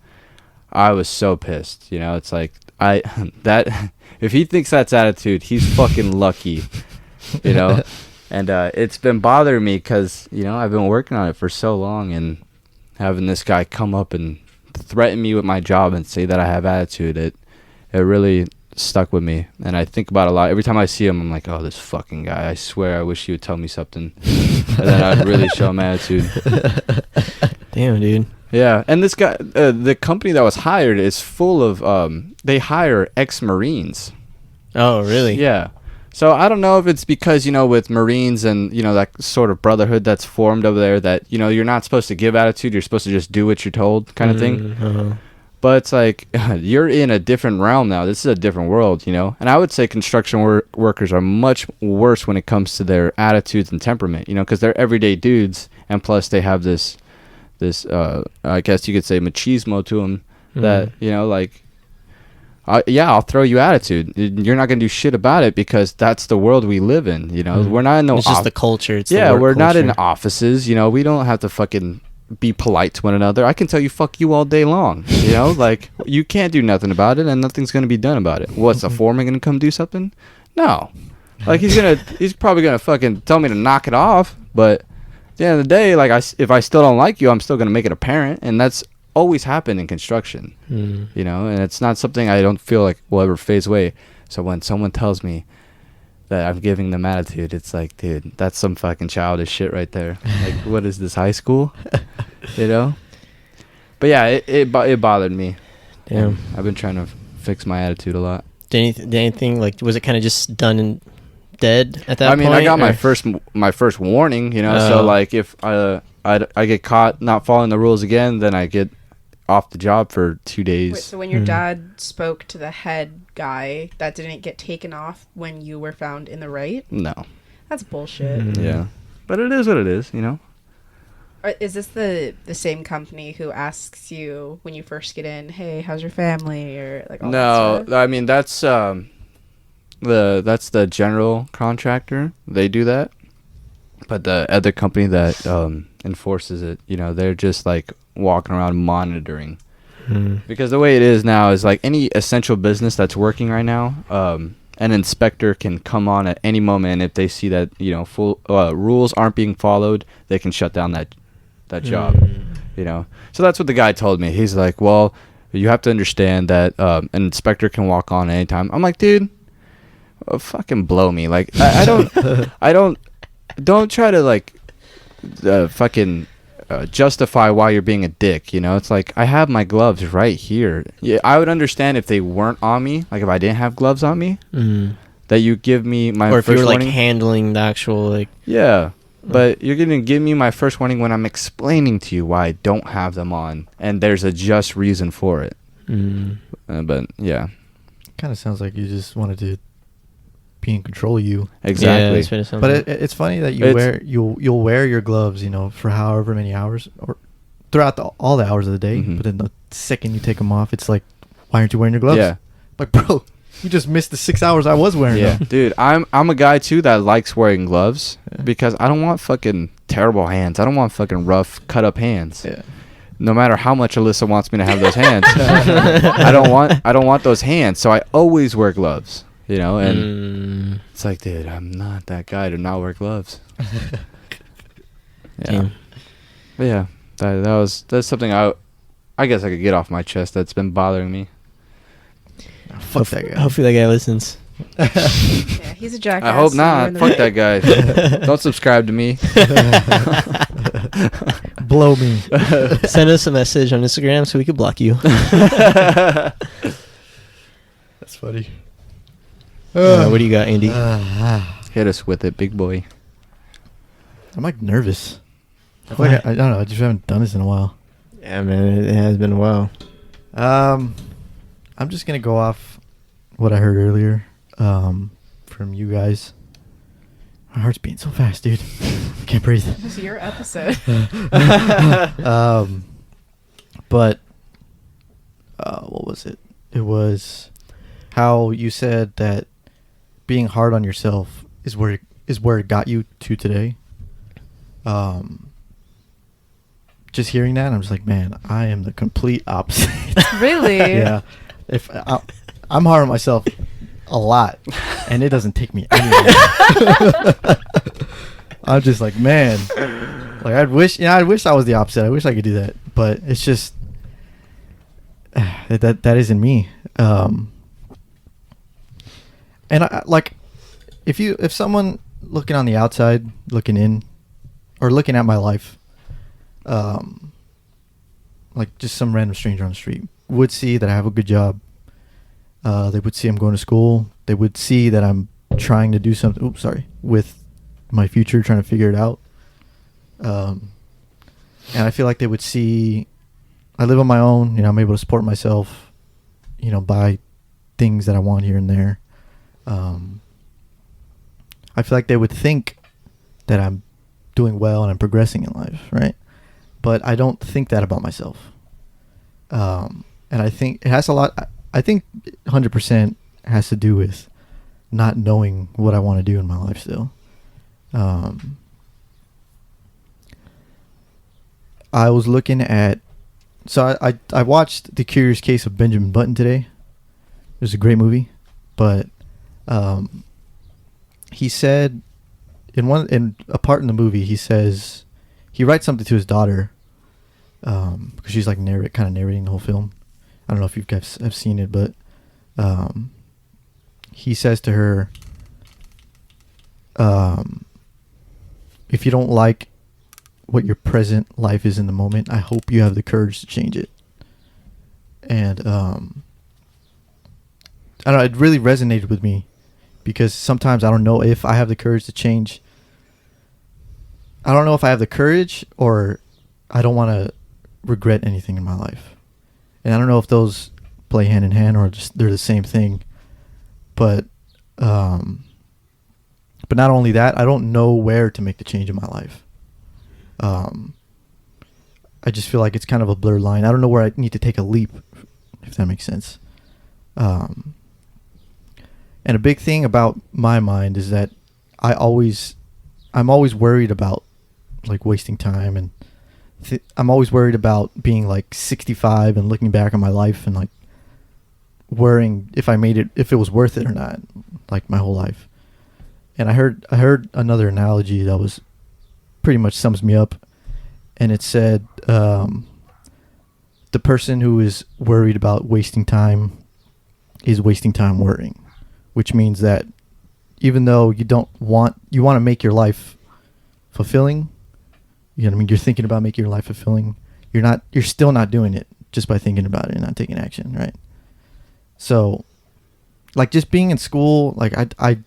I was so pissed, you know, it's like, if he thinks that's attitude, he's fucking lucky, you know, and it's been bothering me because, you know, I've been working on it for so long and having this guy come up and threaten me with my job and say that I have attitude, it really stuck with me, and I think about it a lot. Every time I see him, I'm like, oh, this fucking guy, I swear I wish he would tell me something and then I'd really show him attitude. Damn, dude. Yeah, and this guy, the company that was hired is full of they hire ex-Marines. Oh, really? Yeah. So I don't know if it's because, you know, with Marines and, you know, that sort of brotherhood that's formed over there that, you know, you're not supposed to give attitude, you're supposed to just do what you're told kind of thing. But it's like, you're in a different realm now. This is a different world, you know? And I would say construction workers are much worse when it comes to their attitudes and temperament, you know, because they're everyday dudes. And plus they have this I guess you could say machismo to them that, you know, like, I'll throw you attitude. You're not gonna do shit about it because that's the world we live in. You know, we're not in no. It's just the culture. It's we're not in offices. You know, we don't have to fucking be polite to one another. I can tell you fuck you all day long. You know, like you can't do nothing about it, and nothing's gonna be done about it. What's the foreman gonna come do something? No, like he's probably gonna fucking tell me to knock it off. But at the end of the day, like if I still don't like you, I'm still gonna make it apparent, and that's always happen in construction, you know, and it's not something I don't feel like will ever phase away. So when someone tells me that I'm giving them attitude, it's like, dude, that's some fucking childish shit right there. Like, what is this, high school? You know? But yeah, it bothered me. Damn. I've been trying to fix my attitude a lot. Did anything like, was it kind of just done and dead at that point? I mean, I got my first warning, you know, so like if I get caught not following the rules again, then I get off the job for 2 days. Wait, so when your dad spoke to the head guy, that didn't get taken off when you were found in the right? No. That's bullshit. Yeah. But it is what it is, you know? Is this the same company who asks you when you first get in, hey, how's your family? Or like all that stuff? I mean, that's the general contractor. They do that. But the other company that enforces it. You know, they're just like walking around monitoring. Hmm. Because the way it is now is like any essential business that's working right now, an inspector can come on at any moment. If they see that, you know, full rules aren't being followed, they can shut down that job. You know, so that's what the guy told me. He's like, well, you have to understand that an inspector can walk on anytime. I'm like, dude, fucking blow me. Like, I don't try to like fucking justify why you're being a dick. You know, it's like, I have my gloves right here. Yeah, I would understand if they weren't on me, like if I didn't have gloves on me, that you give me my or if first you were like warning. handling the actual like. Yeah. But you're going to give me my first warning when I'm explaining to you why I don't have them on. And there's a just reason for it. But, yeah. Kind of sounds like you just wanted to be in control of you. Exactly. Yeah, that's what it sounds But like. it's funny that you'll wear your gloves, you know, for however many hours or throughout all the hours of the day. Mhm. But then the second you take them off, it's like, why aren't you wearing your gloves? Yeah. Like, bro, you just missed the 6 hours I was wearing Yeah. them. Dude, I'm a guy, too, that likes wearing gloves. Yeah. Because I don't want fucking terrible hands. I don't want fucking rough, cut-up hands. Yeah. No matter how much Alyssa wants me to have those hands. I don't want those hands. So I always wear gloves. You know, and it's like, dude, I'm not that guy to not wear gloves. Yeah. Damn. But yeah, that's something I guess I could get off my chest that's been bothering me. Fuck that guy. Hopefully that guy listens. Yeah, he's a jackass. I hope so you're not. in the Fuck right. that guy. Don't subscribe to me. Blow me. Send us a message on Instagram so we could block you. That's funny. What do you got, Andy? Hit us with it, big boy. I'm like nervous. I feel like I don't know. I just haven't done this in a while. Yeah, man, it has been a while. I'm just gonna go off what I heard earlier from you guys. My heart's beating so fast, dude. I can't breathe. This is your episode. But what was it? It was how you said that being hard on yourself is where it got you to today. Just hearing that, I'm just like, man, I am the complete opposite. Really? Yeah. If I'm hard on myself a lot, and it doesn't take me anywhere. I'm just like, man, like I wish I was the opposite. I wish I could do that, but it's just that isn't me. And I like if someone looking on the outside, looking in, or looking at my life, like just some random stranger on the street would see that I have a good job. They would see I'm going to school. They would see that I'm trying to do something. With my future, trying to figure it out. And I feel like they would see I live on my own. You know, I'm able to support myself. You know, buy things that I want here and there. I feel like they would think that I'm doing well and I'm progressing in life, right? But I don't think that about myself. And I think it has a lot. I think 100% has to do with not knowing what I want to do in my life still. I was looking at, so I watched The Curious Case of Benjamin Button today. It was a great movie, but he said in a part in the movie, he says he writes something to his daughter because she's like kind of narrating the whole film. I don't know if you guys have seen it, but he says to her, if you don't like what your present life is in the moment, I hope you have the courage to change it. And I don't know, it really resonated with me because sometimes I don't know if I have the courage to change. I don't know if I have the courage or I don't want to regret anything in my life. And I don't know if those play hand in hand or just they're the same thing. But not only that, I don't know where to make the change in my life. I just feel like it's kind of a blurred line. I don't know where I need to take a leap, if that makes sense. And a big thing about my mind is that I'm always worried about like wasting time, and I'm always worried about being like 65 and looking back on my life and like worrying if it was worth it or not, like my whole life. And I heard another analogy that was pretty much sums me up, and it said the person who is worried about wasting time is wasting time worrying, which means that even though you want to make your life fulfilling, you know what I mean, you're thinking about making your life fulfilling, you're still not doing it just by thinking about it and not taking action, right? So like just being in school, like I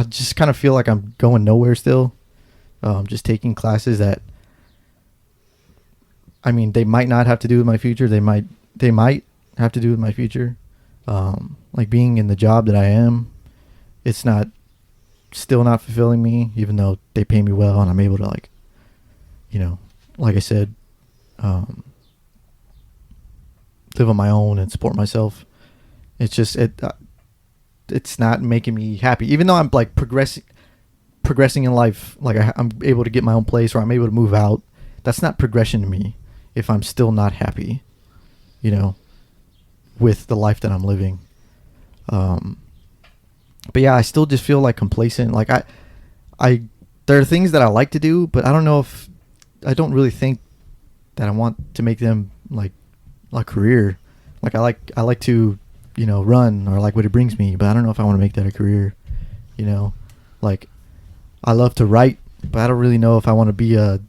just kind of feel like I'm going nowhere still. Just taking classes that, I mean, they might not have to do with my future. They might have to do with my future. Like being in the job that I am, it's still not fulfilling me, even though they pay me well and I'm able to, like, you know, like I said, live on my own and support myself. It's just, it's not making me happy, even though I'm like progressing in life. Like I'm able to get my own place, or I'm able to move out. That's not progression to me if I'm still not happy, you know, with the life that I'm living. But yeah, I still just feel like complacent. Like there are things that I like to do, but I don't really think that I want to make them like a career. Like I like to, you know, run, or like what it brings me, but I don't know if I want to make that a career, you know. Like I love to write, but I don't really know if I want to be a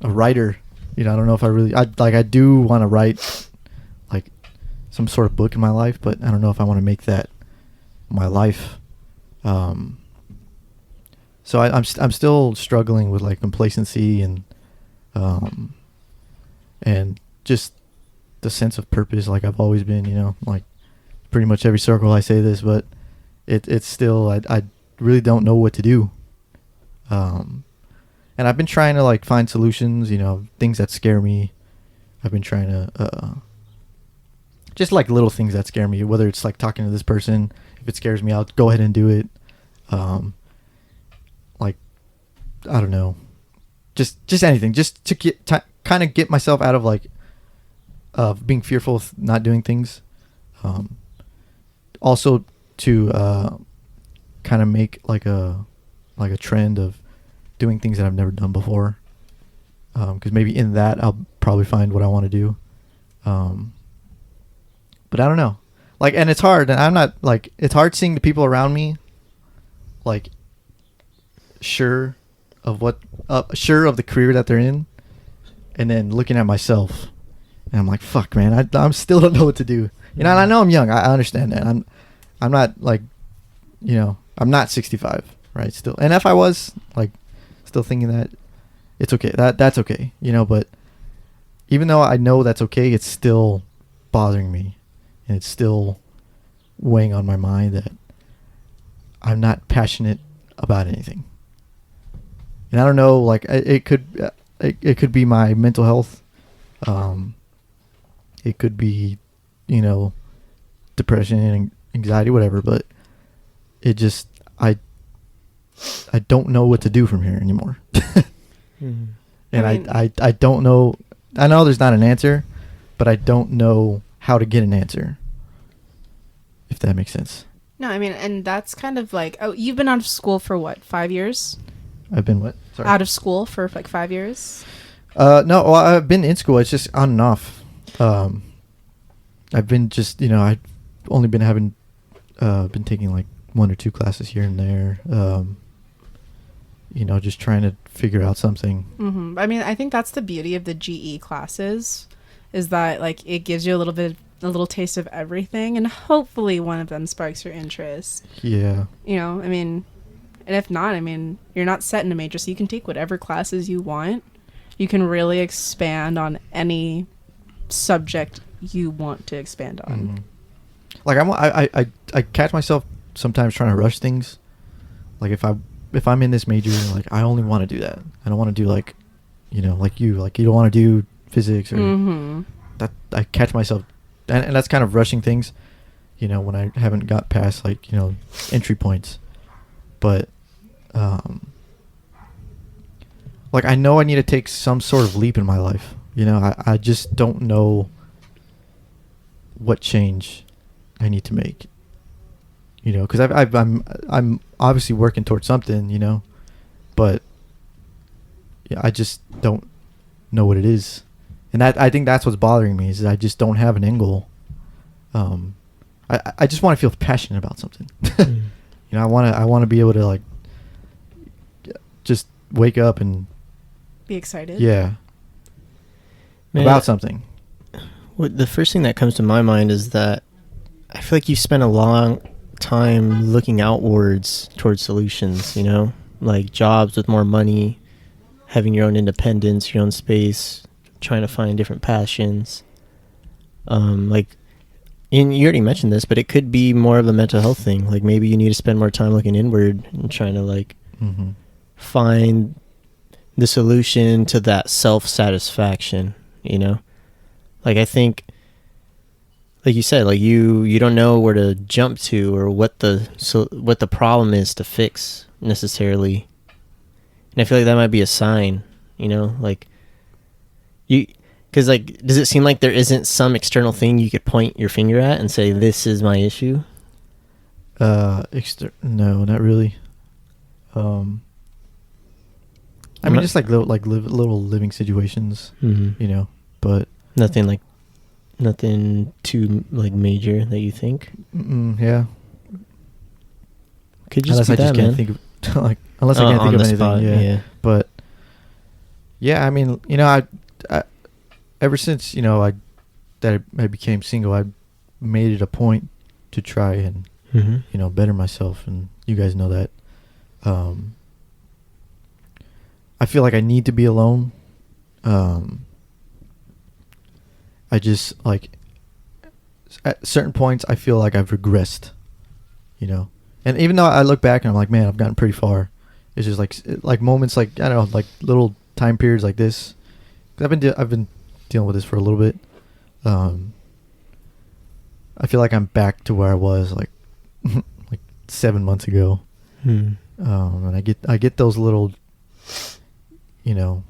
writer. You know, I don't know if I do want to write like some sort of book in my life, but I don't know if I want to make that my life. So I'm still struggling with like complacency and just the sense of purpose. Like I've always been, you know, like pretty much every circle I say this, but it's still, I really don't know what to do. And I've been trying to like find solutions, you know, things that scare me. I've been trying to, just like little things that scare me, whether it's like talking to this person. If it scares me, I'll go ahead and do it. Like, I don't know, just anything, just to kind of get myself out of like, of being fearful of not doing things. Also to, kind of make like a trend of doing things that I've never done before. 'Cause maybe in that I'll probably find what I want to do. But I don't know. Like, and it's hard, and I'm not like, it's hard seeing the people around me like sure of the career that they're in, and then looking at myself and I'm like, fuck, man, I'm still don't know what to do. You know, and I know I'm young. I understand that. I'm not like, you know, I'm not 65, right? Still. And if I was like still thinking that, it's okay. That's okay, you know, but even though I know that's okay, it's still bothering me, and it's still weighing on my mind that I'm not passionate about anything. And I don't know, like it could be my mental health. It could be, you know, depression and anxiety, whatever, but it just, I don't know what to do from here anymore. Mm. And I don't know. I know there's not an answer, but I don't know how to get an answer, if that makes sense. No, I mean, and that's kind of like, oh, you've been out of school for what, 5 years? I've been what? Sorry. Out of school for like 5 years? No, well, I've been in school. It's just on and off. I've been just, you know, I've only been been taking like 1 or 2 classes here and there. You know, just trying to figure out something. Mm-hmm. I mean, I think that's the beauty of the GE classes, is that like it gives you a little taste of everything, and hopefully one of them sparks your interest. Yeah. You know, I mean, and if not, I mean, you're not set in a major, so you can take whatever classes you want. You can really expand on any subject you want to expand on. Mm-hmm. Like I catch myself sometimes trying to rush things. Like if I'm in this major, like I only want to do that. I don't want to do like, you know, like you don't want to do physics or that. I catch myself, and that's kind of rushing things, you know, when I haven't got past like, you know, entry points. But like, I know I need to take some sort of leap in my life. You know, I just don't know what change I need to make. You know, because I'm obviously working towards something, you know, but yeah, I just don't know what it is, and I think that's what's bothering me, is I just don't have an end goal. I just want to feel passionate about something. You know, I want to be able to, like, just wake up and Be excited. yeah, Man, about something. the first thing that comes to my mind is that I feel like you spend a long time looking outwards towards solutions, you know, like jobs with more money, having your own independence, your own space, trying to find different passions. Like, and you already mentioned this, but it could be more of a mental health thing. Like, maybe you need to spend more time looking inward and trying to, like, Mm-hmm. find the solution to that self-satisfaction, you know? Like, I think, like you said, like, you don't know where to jump to or what the problem is to fix necessarily. And I feel like that might be a sign, you know? Like, because, like, does it seem like there isn't some external thing you could point your finger at and say, this is my issue? No, not really. I mean, just like little living situations, Mm-hmm. you know, but Nothing too, like, major that you think? yeah. Could just Unless be I just that, can't man. think of like unless I can't On think of the anything. spot, Yeah. But yeah, I mean, you know, I ever since, you know, I became single, I made it a point to try and, Mm-hmm. you know, better myself, and you guys know that. I feel like I need to be alone. I just, like, at certain points I feel like I've regressed, you know. And even though I look back and I'm like, man, I've gotten pretty far. It's just like moments, like, I don't know, like little time periods like this. 'Cause I've been dealing with this for a little bit. I feel like I'm back to where I was like like 7 months ago. Hmm. And I get those little, you know,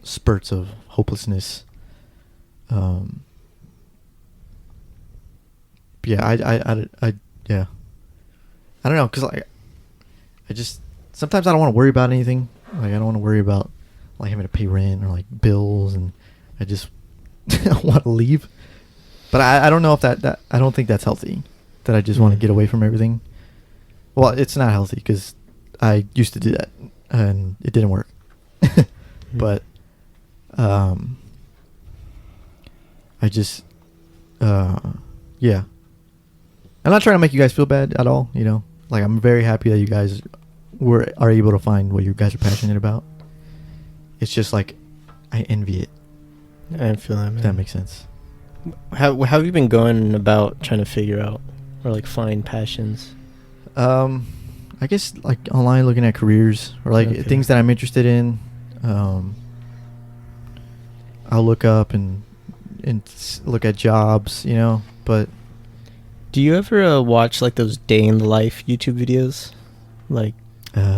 spurts of hopelessness. Yeah, I yeah, I don't know, cause like I just sometimes I don't want to worry about anything. Like, I don't want to worry about, like, having to pay rent or, like, bills, and I just want to leave. But I don't know if that I don't think that's healthy. That I just want to get away from everything. Well, it's not healthy because I used to do that and it didn't work. But I just yeah. I'm not trying to make you guys feel bad at all, you know. Like, I'm very happy that you guys are able to find what you guys are passionate about. It's just like I envy it. I feel that, man. If that makes sense. How have you been going about trying to figure out or, like, find passions? I guess, like, online, looking at careers or, like, Okay. things that I'm interested in. I'll look up and look at jobs, you know. But Do you ever watch, like, those day in the life YouTube videos? Like,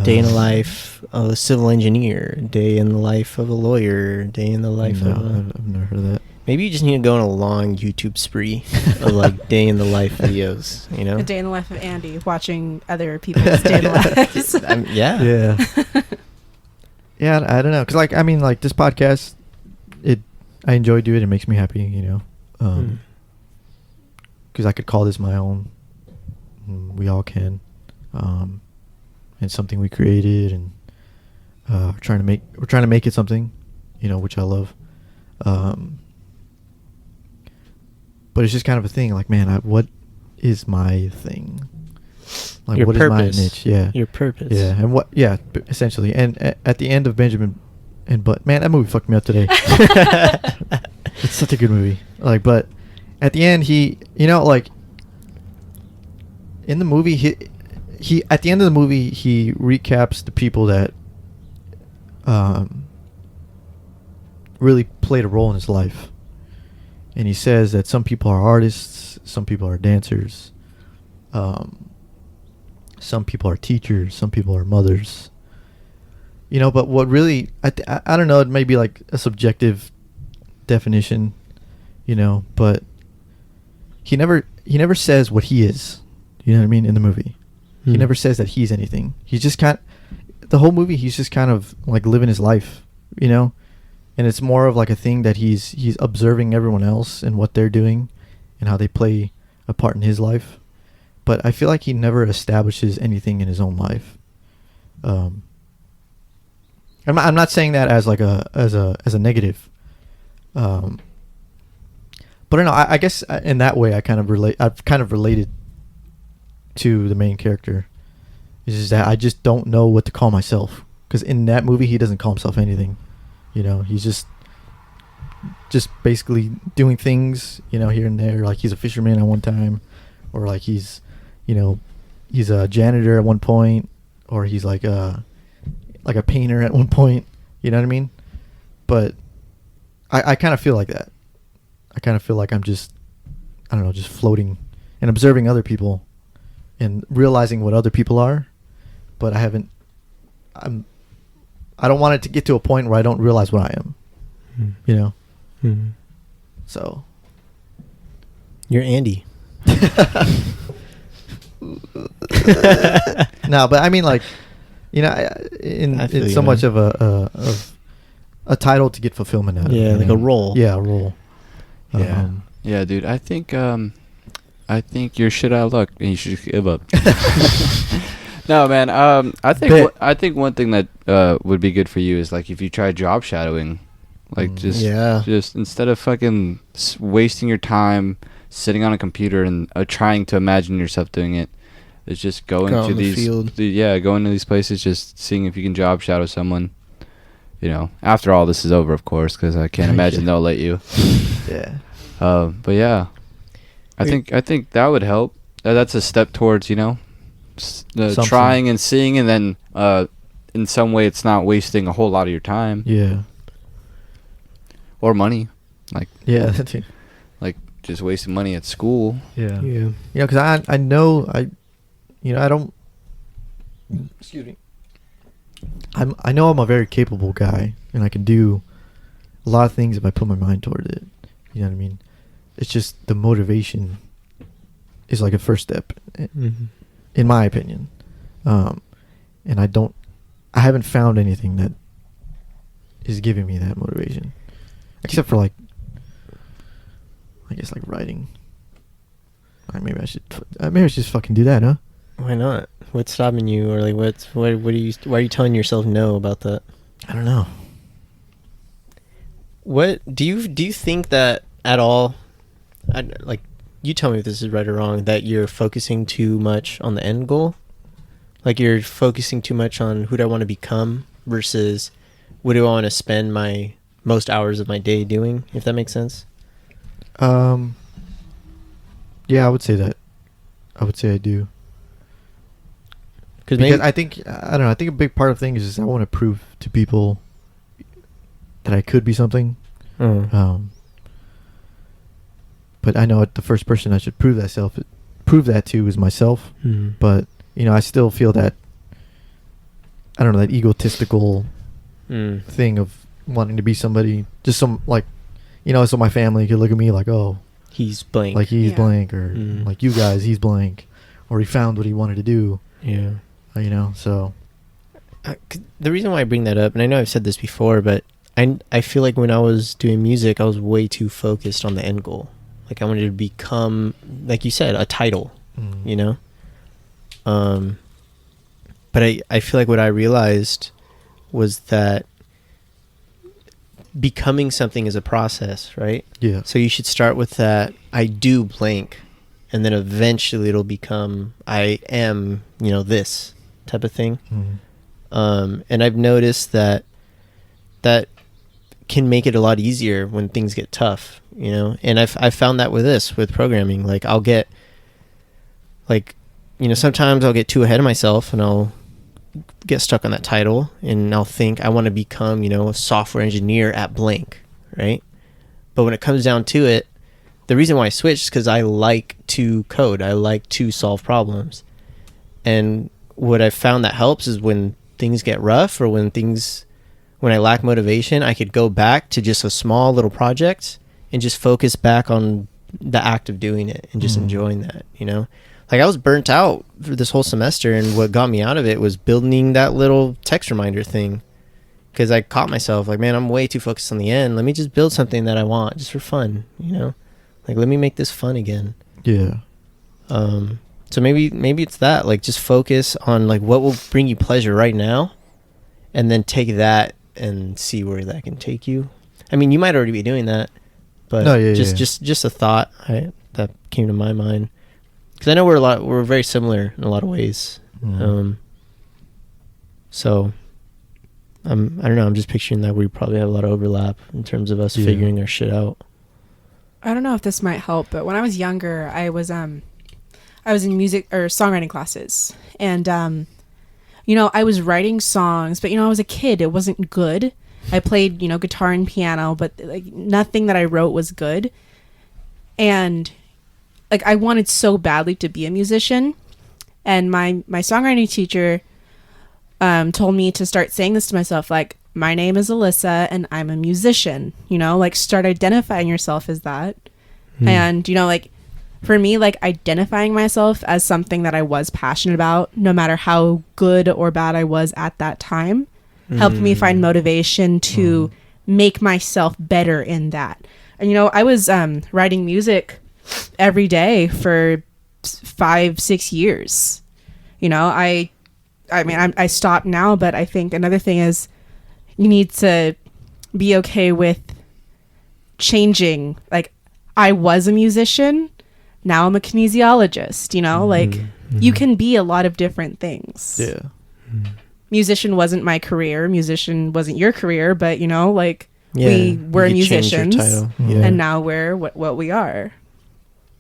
day in the life of a civil engineer, day in the life of a lawyer, day in the life no, of a... I've never heard of that. Maybe you just need to go on a long YouTube spree of, like, day in the life videos, you know? A day in the life of Andy, watching other people's day in the lives. Yeah. Yeah. Yeah, I don't know. Because, like, I mean, like, this podcast, I enjoy doing it. It makes me happy, you know. Because I could call this my own. We all can. It's something we created, and we're trying to make it something, you know, which I love. But it's just kind of a thing. Like, man, what is my thing? Like, Your what purpose. is my niche? Yeah. Your purpose. Yeah, and what? Yeah, essentially. And at the end of Benjamin and But, man, that movie fucked me up today. It's such a good movie. Like, but at the end, he, you know, like, in the movie, he at the end of the movie, he recaps the people that really played a role in his life. And he says that some people are artists, some people are dancers, some people are teachers, some people are mothers, You know, but what really, I don't know, it may be like a subjective definition, you know, but he never says what he is. You know what I mean? In the movie, he never says that he's anything. He's just the whole movie, he's just kind of like living his life, you know, and it's more of like a thing that he's observing everyone else and what they're doing and how they play a part in his life. But I feel like he never establishes anything in his own life. I'm not saying that as like as a negative. But I don't know. I guess in that way, I've kind of related to the main character. It's just that I just don't know what to call myself, because in that movie he doesn't call himself anything. You know, he's just basically doing things, you know, here and there. Like he's a fisherman at one time, or like he's a janitor at one point, or he's like a painter at one point. You know what I mean? But I kind of feel like that. I kind of feel like I'm just, I don't know, just floating and observing other people and realizing what other people are. But I don't want it to get to a point where I don't realize what I am. You know? Mm-hmm. So. You're Andy. No, but I mean, like, you know, it's so much of a title to get fulfillment out of. Yeah, like a role. Yeah, a role. Yeah. Yeah, dude. I think you're shit out of luck and you should give up. No, man. I think one thing that would be good for you is like if you try job shadowing, like just instead of fucking wasting your time sitting on a computer and trying to imagine yourself doing it, is just going to these going to these places, just seeing if you can job shadow someone. You know, after all this is over, of course, because I can't imagine they'll let you. Yeah. But yeah, I think that would help. That's a step towards, you know, trying and seeing, and then in some way it's not wasting a whole lot of your time. Yeah. Or money, like like just wasting money at school. Yeah. Yeah. You know, because I know I don't. Excuse me. I know I'm a very capable guy, and I can do a lot of things if I put my mind toward it. You know what I mean? It's just the motivation is like a first step, in my opinion. And I haven't found anything that is giving me that motivation, except for like, I guess like writing. Maybe I should just fucking do that, huh? Why not? What's stopping you, or like why are you telling yourself no about that? I don't know. What do you think that at all? Like, you tell me if this is right or wrong. That you're focusing too much on the end goal, like you're focusing too much on who do I want to become versus what do I want to spend my most hours of my day doing. If that makes sense. Yeah, I would say that. I would say I do. Because I think I think a big part of the thing is just I want to prove to people that I could be something. But I know the first person I should prove that to is myself. Mm-hmm. But you know, I still feel that, I don't know, that egotistical thing of wanting to be somebody, just some, like, you know, so my family could look at me like, oh, he's blank, like he's blank, or like you guys, he's blank, or he found what he wanted to do. Yeah. You know, so the reason why I bring that up, and I know I've said this before, but I feel like when I was doing music, I was way too focused on the end goal. Like I wanted to become, like you said, a title, you know? But I feel like what I realized was that becoming something is a process, right? Yeah. So you should start with that, I do blank, and then eventually it'll become, I am, you know, this type of thing. And I've noticed that can make it a lot easier when things get tough, you know? And I've found that with programming. Like I'll get, like, you know, sometimes I'll get too ahead of myself and I'll get stuck on that title and I'll think I want to become, you know, a software engineer at blank, right? But when it comes down to it, the reason why I switched is because I like to code. I like to solve problems. And what I found that helps is when things get rough or when I lack motivation, I could go back to just a small little project and just focus back on the act of doing it and just enjoying that, you know? Like I was burnt out for this whole semester, and what got me out of it was building that little text reminder thing. Because I caught myself like, man, I'm way too focused on the end. Let me just build something that I want just for fun, you know? Like, let me make this fun again. Yeah. So maybe it's that, like, just focus on like what will bring you pleasure right now, and then take that and see where that can take you. I mean, you might already be doing that, but just a thought that came to my mind. Because I know we're very similar in a lot of ways. So I don't know. I'm just picturing that we probably have a lot of overlap in terms of us figuring our shit out. I don't know if this might help, but when I was younger, I was in music or songwriting classes, and you know, I was writing songs, but you know, I was a kid. It wasn't good. I played, you know, guitar and piano, but like nothing that I wrote was good. And like I wanted so badly to be a musician, and my songwriting teacher told me to start saying this to myself, like, my name is Alyssa and I'm a musician, you know, like start identifying yourself as that. And you know, like for me, like identifying myself as something that I was passionate about, no matter how good or bad I was at that time, helped me find motivation to make myself better in that. And you know, I was writing music every day for 5-6 years. You know, I mean, I stopped now, but I think another thing is you need to be okay with changing. Like, I was a musician, now I'm a kinesiologist, you know, like you can be a lot of different things. Yeah. Musician wasn't my career, musician wasn't your career, but you know, like we were musicians, and now we're what we are.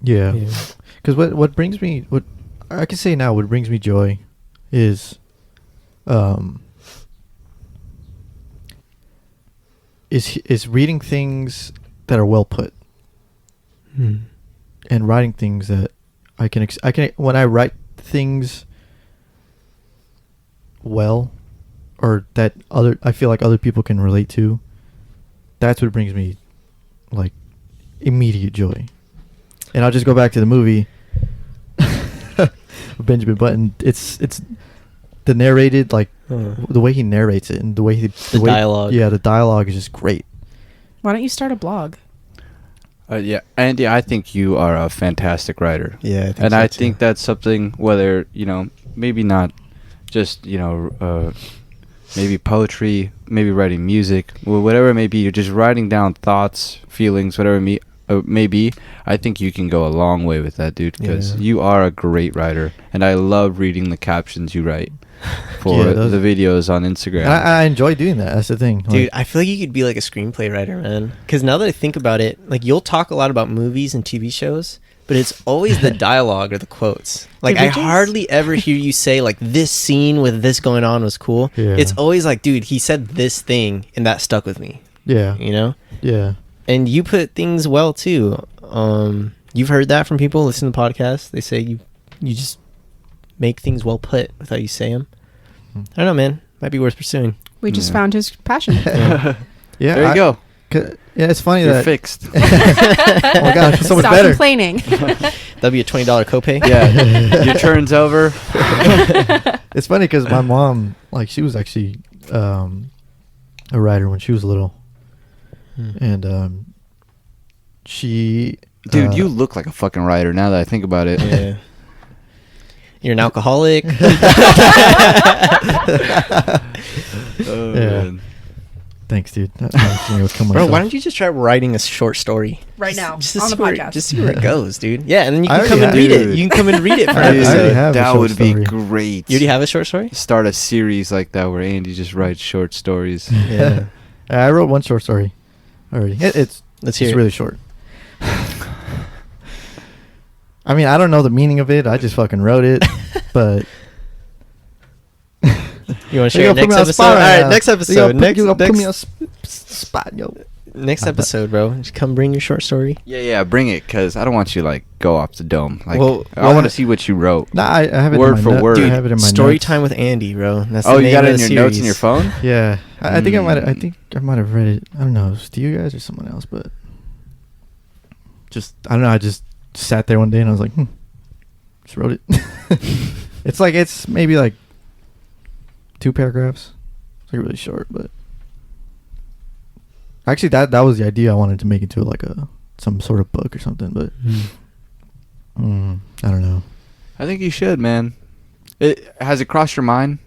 Yeah. Because what brings me, what I can say now, what brings me joy is reading things that are well put, and writing things that I can when I write things well, or that I feel like other people can relate to. That's what brings me like immediate joy. And I'll just go back to the movie Benjamin Button. It's the narrated, like the way he narrates it, and the way the dialogue. Yeah, the dialogue is just great. Why don't you start a blog? Yeah, Andy, I think you are a fantastic writer. Yeah, I think that's something, whether, you know, maybe not just, you know, maybe poetry, maybe writing music, whatever it may be, you're just writing down thoughts, feelings, whatever it may be. I think you can go a long way with that, dude, because you are a great writer, and I love reading the captions you write for the videos on Instagram. I enjoy doing that. That's the thing, dude. I feel like you could be like a screenplay writer, man. Because now that I think about it, like you'll talk a lot about movies and TV shows, but it's always the dialogue or the quotes. Like I hardly ever hear you say like, this scene with this going on was cool. It's always like, dude, he said this thing and that stuck with me. You know. And you put things well too. You've heard that from people listening to the podcast. They say you just make things well put with how you say them. I don't know, man. Might be worth pursuing. We just found his passion. There you go. Yeah, it's funny You're that fixed. Oh my god, so much Stop better. complaining. That'd be a $20 copay. Yeah, your turn's over. It's funny because my mom, like, she was actually a writer when she was little, and she. Dude, you look like a fucking writer now that I think about it. Yeah. You're an alcoholic. Man. Thanks, dude. That's nice. Bro, why don't you just try writing a short story right now just on the podcast? Just see where it goes, dude. Yeah, and then you can come and read it. You can come and read it for an episode. That would be great. You already have a short story? Start a series like that where Andy just writes short stories. Yeah. I wrote one short story already. It's really short. I mean, I don't know the meaning of it. I just fucking wrote it, but. You want to share next episode? All right, next episode. Put me on spot, yo. Next episode, bro. Just come bring your short story. Yeah, bring it, because I don't want you, like, go off the dome. Like, Well, I want to see what you wrote. Nah, I have it Word in my for note- word. I Dude, have it in my story notes. time with Andy, bro. That's Oh, the you name got of it the in your notes in series. your phone? Yeah, I think I might. I Mm. think I might have read it. I don't know. It was to you guys or someone else, but just I don't know. I just sat there one day and I was like, just wrote it. It's maybe like 2 paragraphs. It's like really short, but actually that was the idea. I wanted to make it into like some sort of book or something, but I don't know. I think you should, man. Has it crossed your mind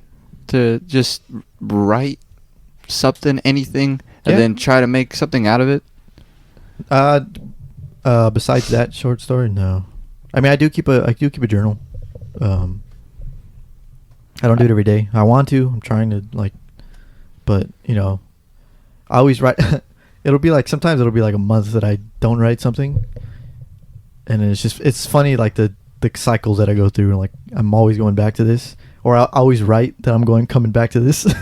to just write something, anything, and Yeah. then try to make something out of it? Besides that short story, no. I mean, I do keep a journal. I don't do it every day. I want to. I'm trying to but I always write. Sometimes it'll be like a month that I don't write something, and it's funny like the cycles that I go through. Like I'm always going back to this, or I'll always write that I'm coming back to this.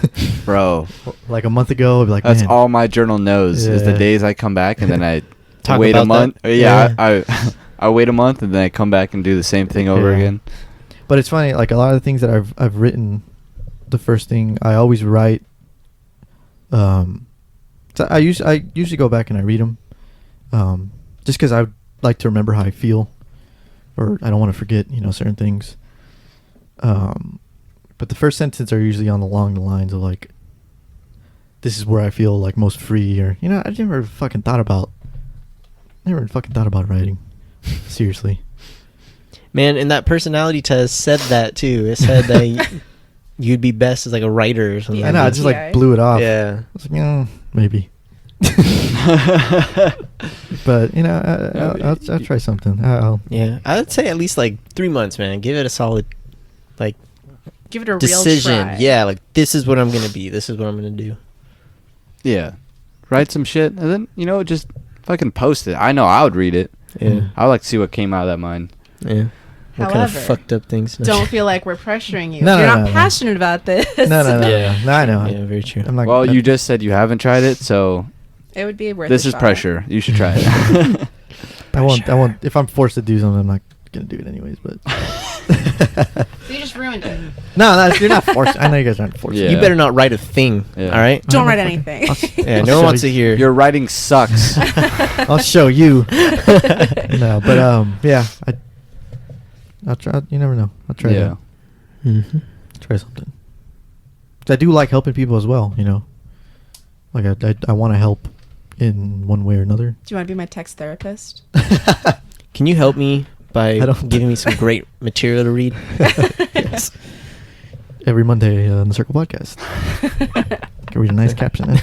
Bro, Like a month ago, I'll be like, that's man. all my journal knows is the Yeah. days I come back and then I Talk wait a about month. that. Yeah, Yeah. I wait a month and then I come back and do the same thing over Yeah. again. But it's funny, like a lot of the things that I've written, the first thing I always write. So I usually go back and I read them, just because I like to remember how I feel, or I don't want to forget certain things. But the first sentence are usually along the lines of like, this is where I feel like most free, or I never fucking thought about writing, seriously. Man, and that personality test said that too. It said that you'd be best as like a writer or something. Yeah, I know, I just like blew it off. Yeah. I was like, maybe. But I'll try something. Yeah. I would say at least like 3 months, man. Give it a solid like Give it a decision. real try. Yeah, like this is what I'm gonna be. This is what I'm gonna do. Yeah. Write some shit and then, just fucking post it. I know I would read it. Yeah. I would like to see what came out of that mind. Yeah. What kind of However, fucked up things? Don't feel like we're pressuring you. No, If you're no, not no, no. passionate about this. No, Yeah. no, I know. Yeah, very true. I'm not. Well, you just said you haven't tried it, so It would be worth this a is shot. pressure. You should try it. I won't. If I'm forced to do something, I'm not gonna do it anyways. But So you just ruined it. no, you're not forced. I know you guys aren't forced. Yeah. You better not write a thing. Yeah. All right. Don't write fucking- anything. Yeah. I'll No one show wants to you. hear. Your writing sucks. I'll show you. No, but yeah, I'll try. You never know. I'll try. Yeah. Mm-hmm. Try something. 'Cause I do like helping people as well. Like I want to help in one way or another. Do you want to be my text therapist? Can you help me by I don't- giving me some great material to read? Yes. Every Monday on the Circle Podcast. Can read a nice caption.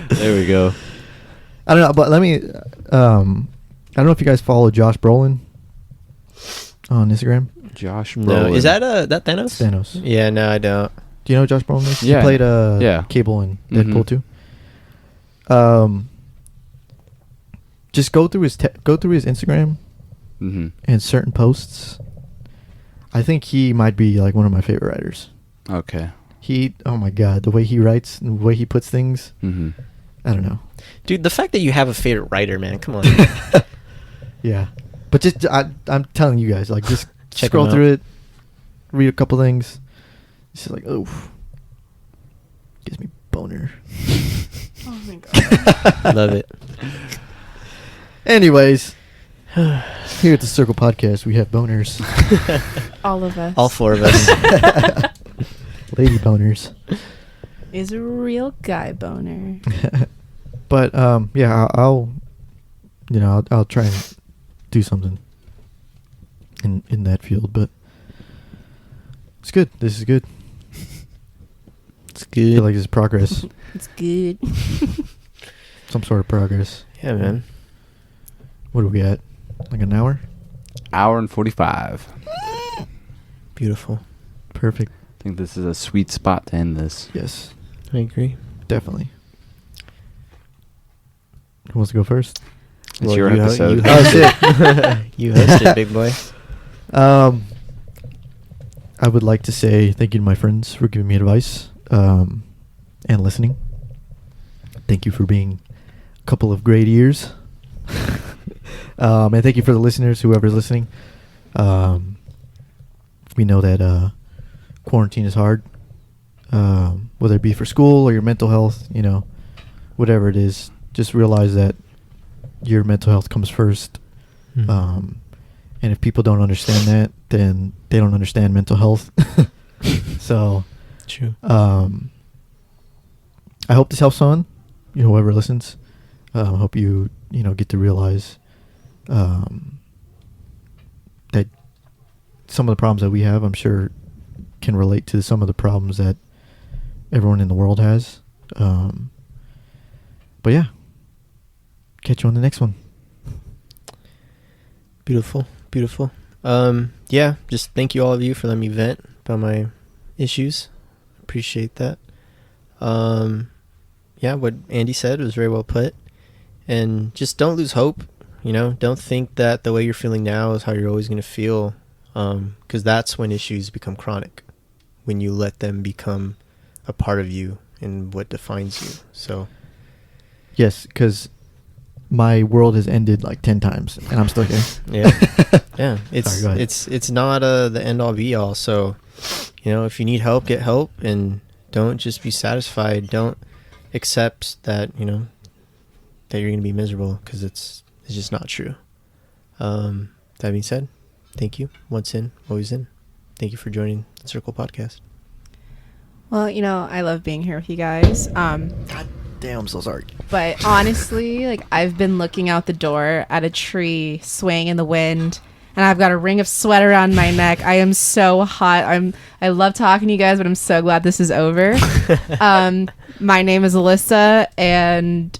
There we go. I don't know, but let me. I don't know if you guys follow Josh Brolin on Instagram. Josh No, Brolin. is that Thanos? Thanos. Yeah, no, I don't. Do you know who Josh Brolin is? Yeah. He played Yeah. Cable in Mhm. Deadpool 2. Just go through his Instagram Mm-hmm. and certain posts. I think he might be like one of my favorite writers. Okay. Oh my god, the way he writes and the way he puts things, Mm-hmm. I don't know. Dude, the fact that you have a favorite writer, man, come on. Yeah, but just I'm telling you guys, like just Check scroll him through out. it, read a couple things. It's just like, oh, gives me boner. Oh my god. Love it. Anyways, here at the Circle Podcast, we have boners, All of us. All 4 of us. lady boners. Is a real guy boner. But yeah, I'll try and do something in that field. But it's good. This is good. It's I good. feel like this is progress. It's good. Some sort of progress. Yeah, man. What are we at? Like an hour? Hour and 45. Beautiful. Perfect. I think this is a sweet spot to end this. Yes, I agree. definitely. Who wants to go first? It's your you episode. You Oh, host it. You host it, big boy. I would like to say thank you to my friends for giving me advice and listening. thank you for being a couple of great years. And thank you for the listeners, whoever's listening. We know that quarantine is hard, whether it be for school or your mental health, whatever it is. Just realize that your mental health comes first. Mm-hmm. And if people don't understand that, then they don't understand mental health. So, true. I hope this helps someone, whoever listens. I hope you, get to realize that some of the problems that we have, I'm sure, can relate to some of the problems that everyone in the world has. But yeah, catch you on the next one. Beautiful. Yeah, just thank you all of you for letting me vent about my issues. Appreciate that. Yeah, what Andy said was very well put. And just don't lose hope. Don't think that the way you're feeling now is how you're always going to feel. Because that's when issues become chronic. When you let them become a part of you and what defines you. So. Yes, because my world has ended like 10 times and I'm still here. Yeah. Yeah. Sorry, it's not the end all be all. So, if you need help, get help, and don't just be satisfied. Don't accept that, that you're going to be miserable, because it's just not true. That being said, thank you. Once in, always in. Thank you for joining the Circle Podcast. Well, I love being here with you guys. God damn, I'm so sorry. But honestly, I've been looking out the door at a tree swaying in the wind, and I've got a ring of sweat around my neck. I am so hot. I love talking to you guys, but I'm so glad this is over. My name is Alyssa, and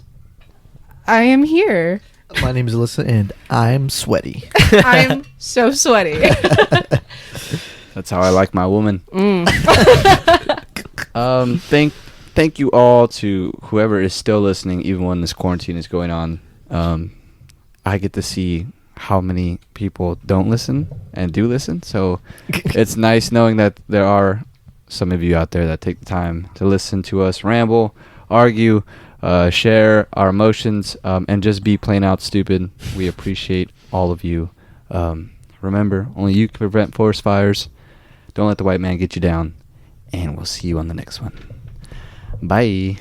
I am here. My name is Alyssa, and I'm sweaty. I'm so sweaty. That's how I like my woman. Thank you all to whoever is still listening, even when this quarantine is going on. I get to see how many people don't listen and do listen. So it's nice knowing that there are some of you out there that take the time to listen to us ramble, argue, share our emotions, and just be plain out stupid. We appreciate all of you. Remember, only you can prevent forest fires. Don't let the white man get you down. And we'll see you on the next one. Bye.